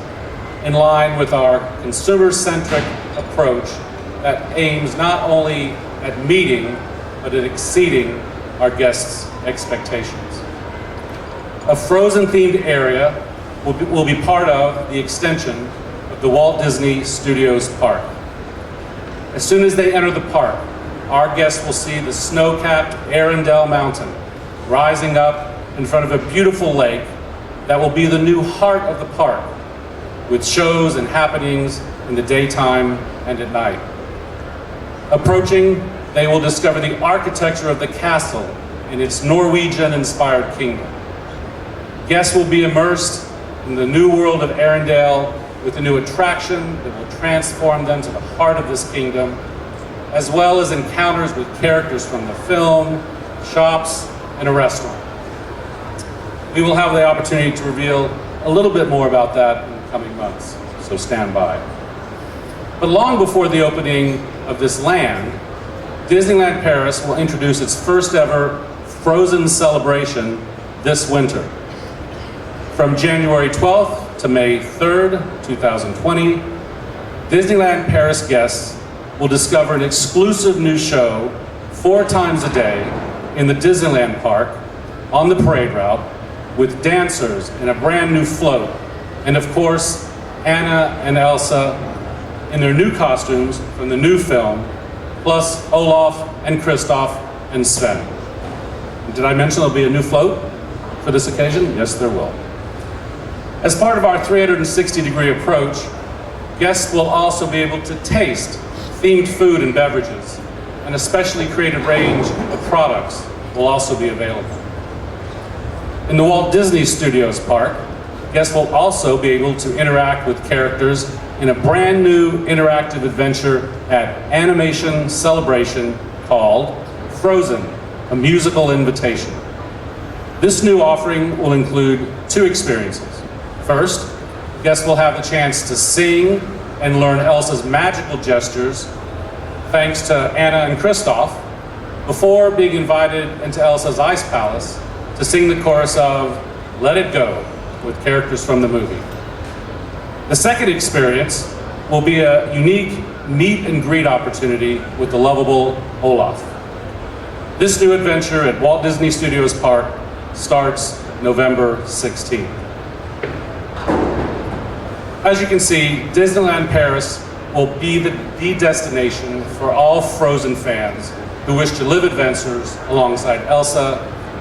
in line with our consumer-centric approach that aims not only at meeting, but at exceeding our guests' expectations. A Frozen-themed area will be part of the extension of the Walt Disney Studios Park. As soon as they enter the park, our guests will see the snow-capped Arendelle Mountain rising up in front of a beautiful lake that will be the new heart of the park, with shows and happenings in the daytime and at night. Approaching, they will discover the architecture of the castle in its Norwegian-inspired kingdom. Guests will be immersed in the new world of Arendelle with a new attraction that will transform them to the heart of this kingdom, as well as encounters with characters from the film, shops, and a restaurant. We will have the opportunity to reveal a little bit more about that in the coming months, so stand by. But long before the opening of this land, Disneyland Paris will introduce its first ever Frozen celebration this winter. From January 12th to May 3rd, 2020, Disneyland Paris guests will discover an exclusive new show 4 times a day in the Disneyland Park on the parade route with dancers in a brand new float, and of course, Anna and Elsa in their new costumes from the new film, plus Olaf and Kristoff and Sven. Did I mention there'll be a new float for this occasion? Yes, there will. As part of our 360-degree approach, guests will also be able to taste themed food and beverages, and a specially created range of products will also be available. In the Walt Disney Studios Park, guests will also be able to interact with characters in a brand new interactive adventure at Animation Celebration called Frozen, a Musical Invitation. This new offering will include 2 experiences. First, guests will have the chance to sing and learn Elsa's magical gestures thanks to Anna and Kristoff before being invited into Elsa's Ice Palace to sing the chorus of Let It Go with characters from the movie. The second experience will be a unique meet and greet opportunity with the lovable Olaf. This new adventure at Walt Disney Studios Park starts November 16th. As you can see, Disneyland Paris will be the destination for all Frozen fans who wish to live adventures alongside Elsa,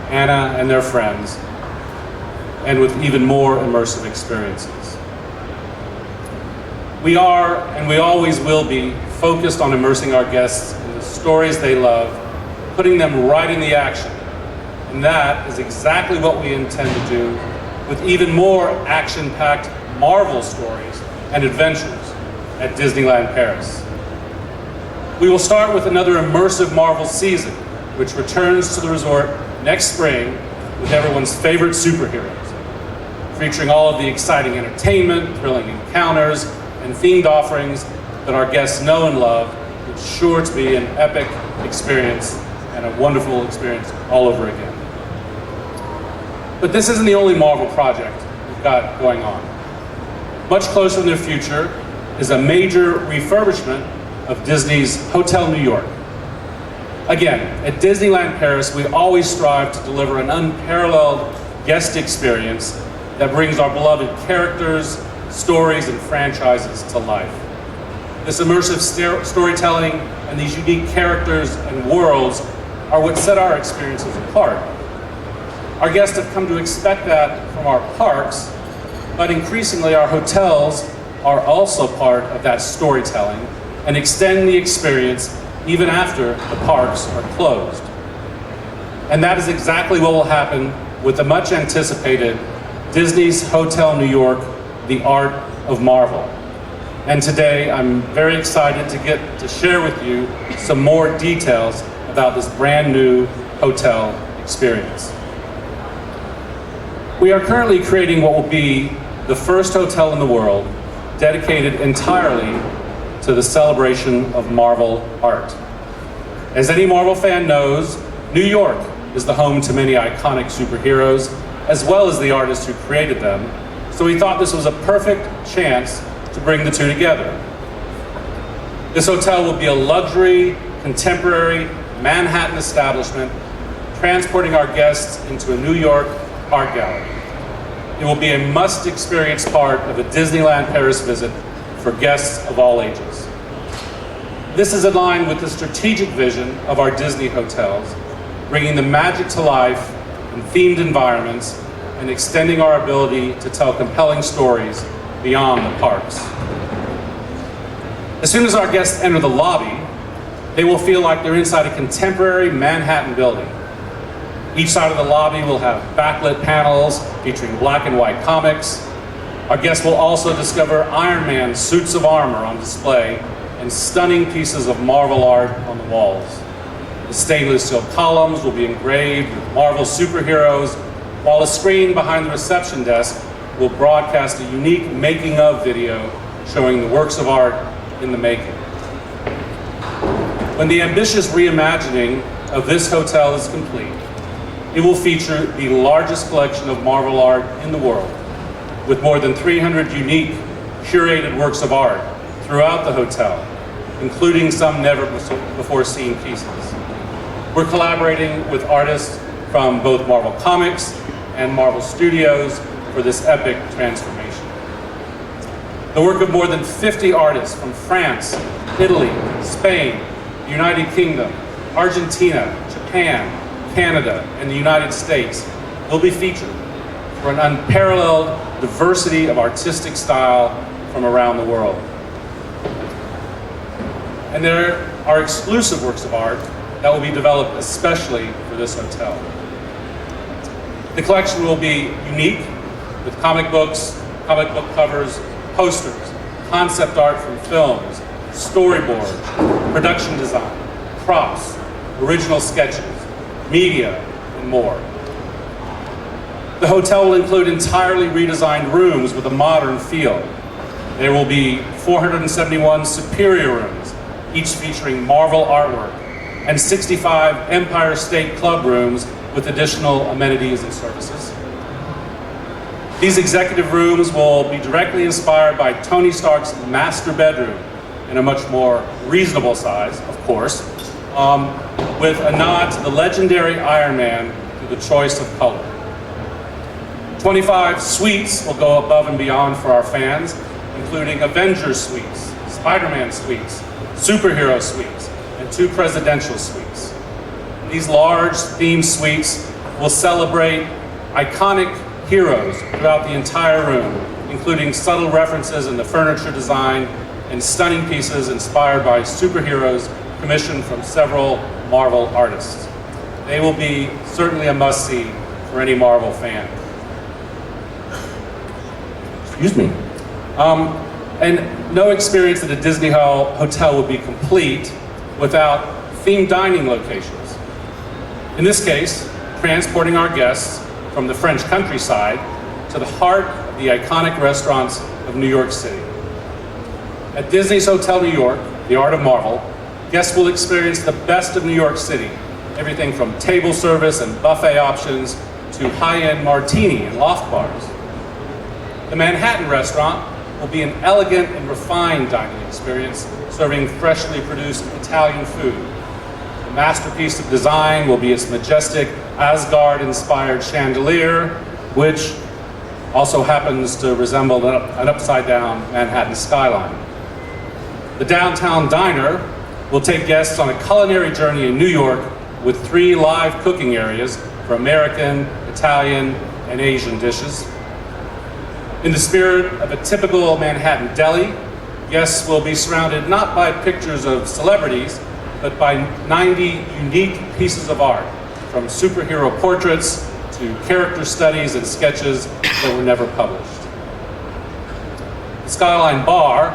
Anna, and their friends, and with even more immersive experiences. We are, and we always will be, focused on immersing our guests in the stories they love, putting them right in the action. And that is exactly what we intend to do with even more action-packed Marvel stories and adventures at Disneyland Paris. We will start with another immersive Marvel season, which returns to the resort next spring with everyone's favorite superheroes, featuring all of the exciting entertainment, thrilling encounters, and themed offerings that our guests know and love. It's sure to be an epic experience and a wonderful experience all over again. But this isn't the only Marvel project we've got going on. Much closer in the future is a major refurbishment of Disney's Hotel New York. Again, at Disneyland Paris, we always strive to deliver an unparalleled guest experience that brings our beloved characters, stories, and franchises to life. This immersive storytelling and these unique characters and worlds are what set our experiences apart. Our guests have come to expect that from our parks, but increasingly our hotels are also part of that storytelling and extend the experience even after the parks are closed. And that is exactly what will happen with the much anticipated Disney's Hotel New York, The Art of Marvel. And today I'm very excited to get to share with you some more details about this brand new hotel experience. We are currently creating what will be the first hotel in the world dedicated entirely to the celebration of Marvel art. As any Marvel fan knows, New York is the home to many iconic superheroes, as well as the artists who created them, so we thought this was a perfect chance to bring the two together. This hotel will be a luxury, contemporary Manhattan establishment, transporting our guests into a New York art gallery. It will be a must-experience part of a Disneyland Paris visit for guests of all ages. This is in line with the strategic vision of our Disney hotels, bringing the magic to life in themed environments and extending our ability to tell compelling stories beyond the parks. As soon as our guests enter the lobby, they will feel like they're inside a contemporary Manhattan building. Each side of the lobby will have backlit panels featuring black and white comics. Our guests will also discover Iron Man suits of armor on display and stunning pieces of Marvel art on the walls. The stainless steel columns will be engraved with Marvel superheroes, while a screen behind the reception desk will broadcast a unique making of video showing the works of art in the making. When the ambitious reimagining of this hotel is complete, it will feature the largest collection of Marvel art in the world, with more than 300 unique, curated works of art throughout the hotel, including some never before seen pieces. We're collaborating with artists from both Marvel Comics and Marvel Studios for this epic transformation. The work of more than 50 artists from France, Italy, Spain, the United Kingdom, Argentina, Japan, Canada, and the United States will be featured for an unparalleled diversity of artistic style from around the world. And there are exclusive works of art that will be developed especially for this hotel. The collection will be unique, with comic books, comic book covers, posters, concept art from films, storyboard, production design, props, original sketches, media, and more. The hotel will include entirely redesigned rooms with a modern feel. There will be 471 superior rooms, each featuring Marvel artwork, and 65 Empire State Club rooms with additional amenities and services. These executive rooms will be directly inspired by Tony Stark's master bedroom in a much more reasonable size, of course, with a nod to the legendary Iron Man through the choice of color. 25 suites will go above and beyond for our fans, including Avengers suites, Spider-Man suites, superhero suites, and 2 presidential suites. These large themed suites will celebrate iconic heroes throughout the entire room, including subtle references in the furniture design and stunning pieces inspired by superheroes commissioned from several Marvel artists. They will be certainly a must-see for any Marvel fan. Excuse me. And no experience at a Disney hotel would be complete without themed dining locations. In this case, transporting our guests from the French countryside to the heart of the iconic restaurants of New York City. At Disney's Hotel New York, the Art of Marvel, guests will experience the best of New York City, everything from table service and buffet options to high-end martini and loft bars. The Manhattan restaurant will be an elegant and refined dining experience, serving freshly produced Italian food. The masterpiece of design will be its majestic Asgard-inspired chandelier, which also happens to resemble an upside-down Manhattan skyline. The Downtown Diner will take guests on a culinary journey in New York with 3 live cooking areas for American, Italian, and Asian dishes. In the spirit of a typical Manhattan deli, guests will be surrounded not by pictures of celebrities, but by 90 unique pieces of art, from superhero portraits to character studies and sketches that were never published. The Skyline Bar,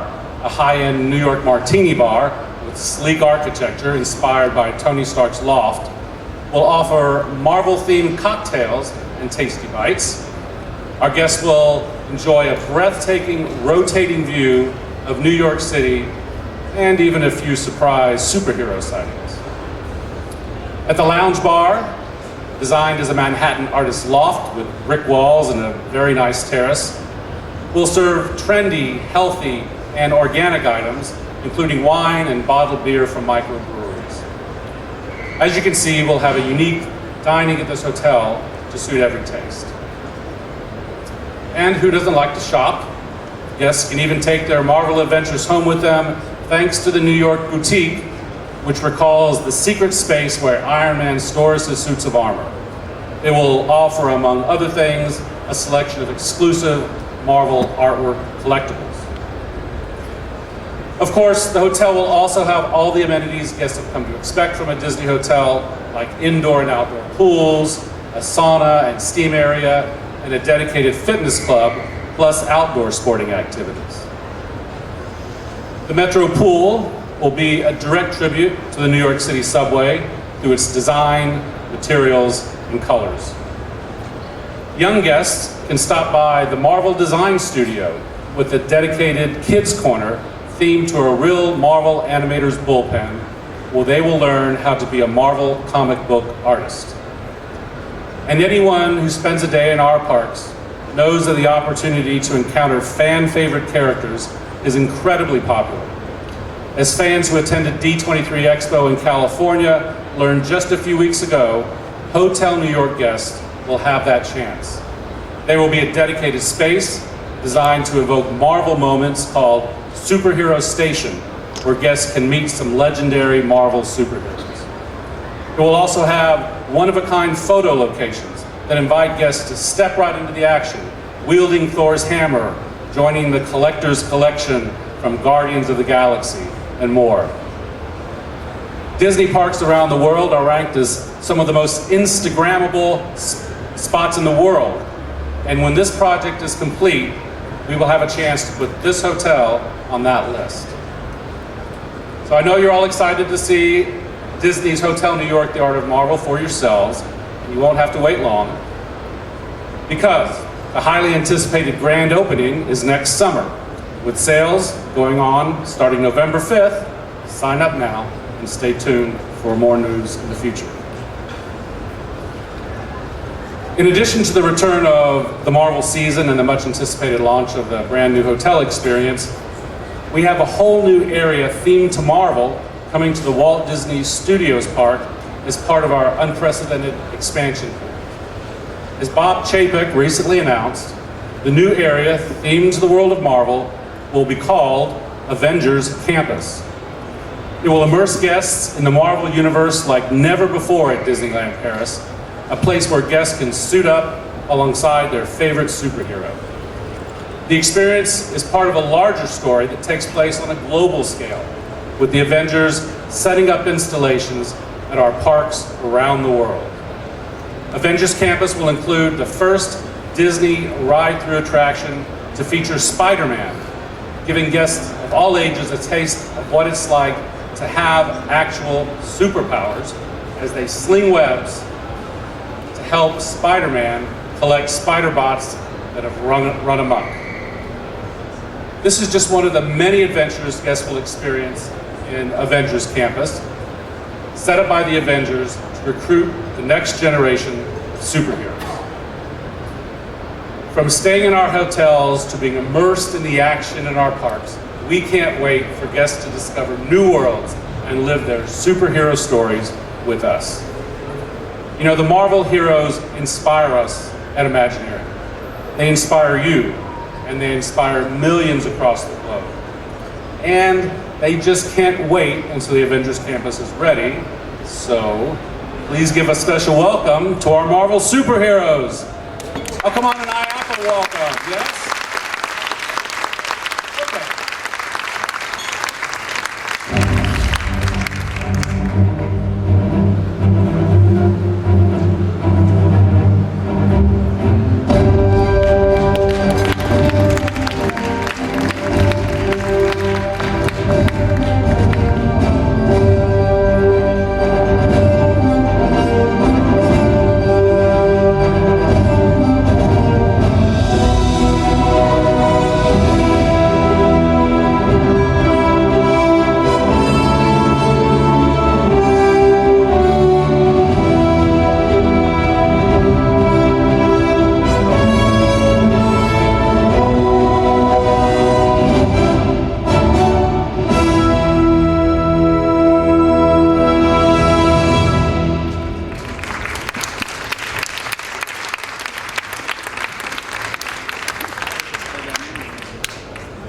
a high-end New York martini bar with sleek architecture inspired by Tony Stark's loft, will offer Marvel-themed cocktails and tasty bites. Our guests will enjoy a breathtaking, rotating view of New York City and even a few surprise superhero sightings. At the Lounge Bar, designed as a Manhattan artist's loft with brick walls and a very nice terrace, we'll serve trendy, healthy, and organic items, including wine and bottled beer from microbreweries. As you can see, we'll have a unique dining at this hotel to suit every taste. And who doesn't like to shop? Guests can even take their Marvel adventures home with them, thanks to the New York Boutique, which recalls the secret space where Iron Man stores his suits of armor. It will offer, among other things, a selection of exclusive Marvel artwork collectibles. Of course, the hotel will also have all the amenities guests have come to expect from a Disney hotel, like indoor and outdoor pools, a sauna and steam area, and a dedicated fitness club, plus outdoor sporting activities. The Metro Pool will be a direct tribute to the New York City subway through its design, materials, and colors. Young guests can stop by the Marvel Design Studio with a dedicated kids' corner themed to a real Marvel animator's bullpen, where they will learn how to be a Marvel comic book artist. And anyone who spends a day in our parks knows that the opportunity to encounter fan-favorite characters is incredibly popular. As fans who attended D23 Expo in California learned just a few weeks ago, Hotel New York guests will have that chance. There will be a dedicated space designed to evoke Marvel moments called Superhero Station, where guests can meet some legendary Marvel superheroes. It will also have one-of-a-kind photo locations that invite guests to step right into the action, wielding Thor's hammer, joining the collector's collection from Guardians of the Galaxy, and more. Disney parks around the world are ranked as some of the most Instagrammable spots in the world. And when this project is complete, we will have a chance to put this hotel on that list. So I know you're all excited to see Disney's Hotel New York, The Art of Marvel for yourselves. You won't have to wait long, because the highly anticipated grand opening is next summer, with sales going on starting November 5th. Sign up now and stay tuned for more news in the future. In addition to the return of the Marvel season and the much anticipated launch of the brand new hotel experience, we have a whole new area themed to Marvel coming to the Walt Disney Studios Park as part of our unprecedented expansion plan. As Bob Chapek recently announced, the new area themed to the world of Marvel will be called Avengers Campus. It will immerse guests in the Marvel universe like never before at Disneyland Paris, a place where guests can suit up alongside their favorite superhero. The experience is part of a larger story that takes place on a global scale, with the Avengers setting up installations at our parks around the world. Avengers Campus will include the first Disney ride-through attraction to feature Spider-Man, giving guests of all ages a taste of what it's like to have actual superpowers as they sling webs to help Spider-Man collect spider bots that have run amok. This is just one of the many adventures guests will experience in Avengers Campus, set up by the Avengers to recruit the next generation of superheroes. From staying in our hotels to being immersed in the action in our parks, we can't wait for guests to discover new worlds and live their superhero stories with us. You know, the Marvel heroes inspire us at Imagineering. They inspire you, and they inspire millions across the globe. And they just can't wait until the Avengers Campus is ready. So please give a special welcome to our Marvel superheroes. Oh, come on, an IAPA welcome, yes? Okay.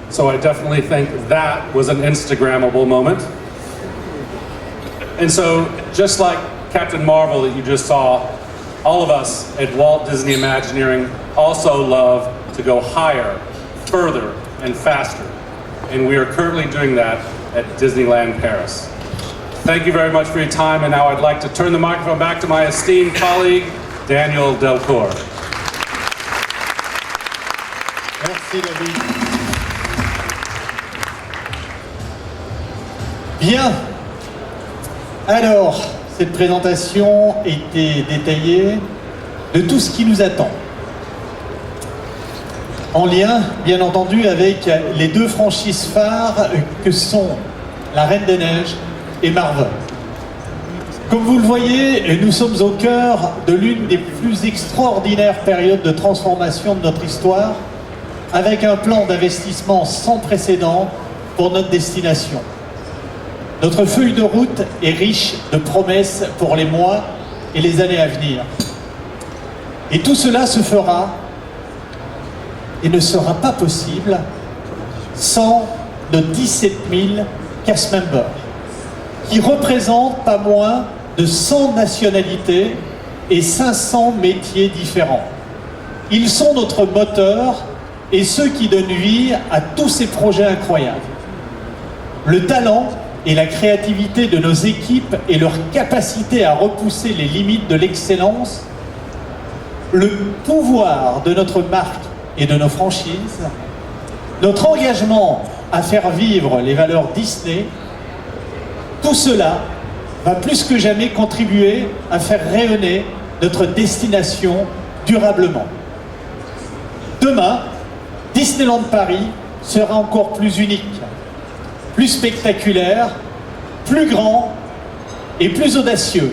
So I definitely think that was an Instagrammable moment. And so, just like Captain Marvel that you just saw, all of us at Walt Disney Imagineering also love to go higher, further, and faster. And we are currently doing that at Disneyland Paris. Thank you very much for your time, and now I'd like to turn the microphone back to my esteemed colleague, Daniel Delcourt. Merci David. Bien. Alors, cette présentation était détaillée de tout ce qui nous attend. En lien, bien entendu, avec les deux franchises phares que sont La Reine des Neiges et Marvel. Comme vous le voyez, nous sommes au cœur de l'une des plus extraordinaires périodes de transformation de notre histoire, avec un plan d'investissement sans précédent pour notre destination. Notre feuille de route est riche de promesses pour les mois et les années à venir. Et tout cela se fera et ne sera pas possible sans nos 17 000 cast members, qui représentent pas moins de 100 nationalités et 500 métiers différents. Ils sont notre moteur et ceux qui donnent vie à tous ces projets incroyables. Le talent et la créativité de nos équipes et leur capacité à repousser les limites de l'excellence, le pouvoir de notre marque et de nos franchises, notre engagement à faire vivre les valeurs Disney, tout cela va plus que jamais contribuer à faire rayonner notre destination durablement. Demain, Disneyland Paris sera encore plus unique, plus spectaculaire, plus grand et plus audacieux,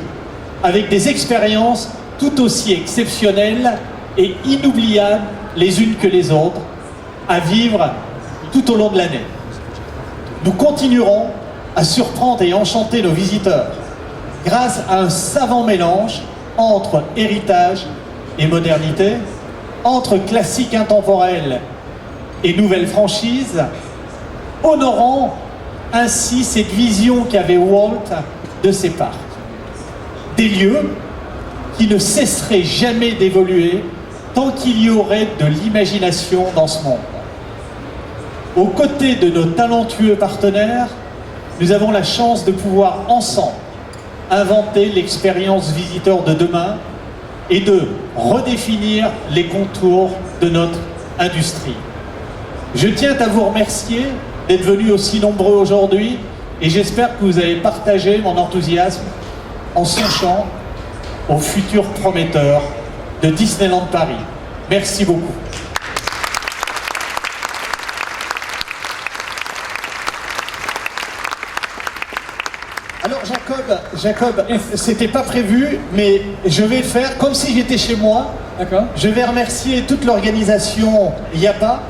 avec des expériences tout aussi exceptionnelles et inoubliables les unes que les autres, à vivre tout au long de l'année. Nous continuerons à surprendre et enchanter nos visiteurs grâce à un savant mélange entre héritage et modernité, entre classiques intemporels et nouvelles franchises, honorant ainsi cette vision qu'avait Walt de ses parcs. Des lieux qui ne cesseraient jamais d'évoluer tant qu'il y aurait de l'imagination dans ce monde. Aux côtés de nos talentueux partenaires, nous avons la chance de pouvoir ensemble inventer l'expérience visiteur de demain et de redéfinir les contours de notre industrie. Je tiens à vous remercier d'être venus aussi nombreux aujourd'hui et j'espère que vous avez partagé mon enthousiasme en songeant au futur prometteur de Disneyland Paris. Merci beaucoup. Alors Jacob, c'était pas prévu, mais je vais le faire comme si j'étais chez moi. D'accord. Je vais remercier toute l'organisation YAPA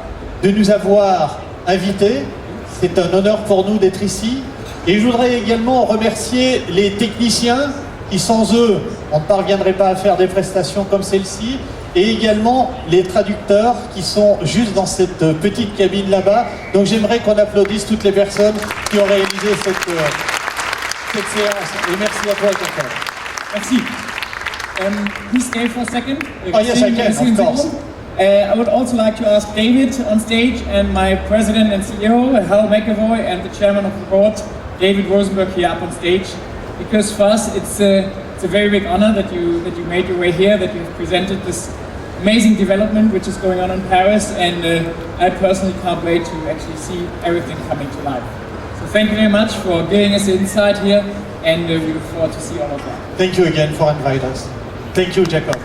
de nous avoir invités. C'est un honneur pour nous d'être ici. Et je voudrais également remercier les techniciens qui, sans eux, on ne parviendrait pas à faire des prestations comme celle-ci. Et également les traducteurs qui sont juste dans cette petite cabine là-bas. Donc j'aimerais qu'on applaudisse toutes les personnes qui ont réalisé cette séance. Et merci à toi, Jacob. Merci. Please stay for a second. Oh, yes, I can, of course. I would also like to ask David on stage and my president and CEO, Hal McAvoy, and the chairman of the board, David Rosenberg, here up on stage. Because for us, it's a very big honor that you made your way here, that you've presented this amazing development which is going on in Paris, and I personally can't wait to actually see everything coming to life. So thank you very much for giving us the insight here, and we look forward to see all of that. Thank you again for inviting us. Thank you, Jacob.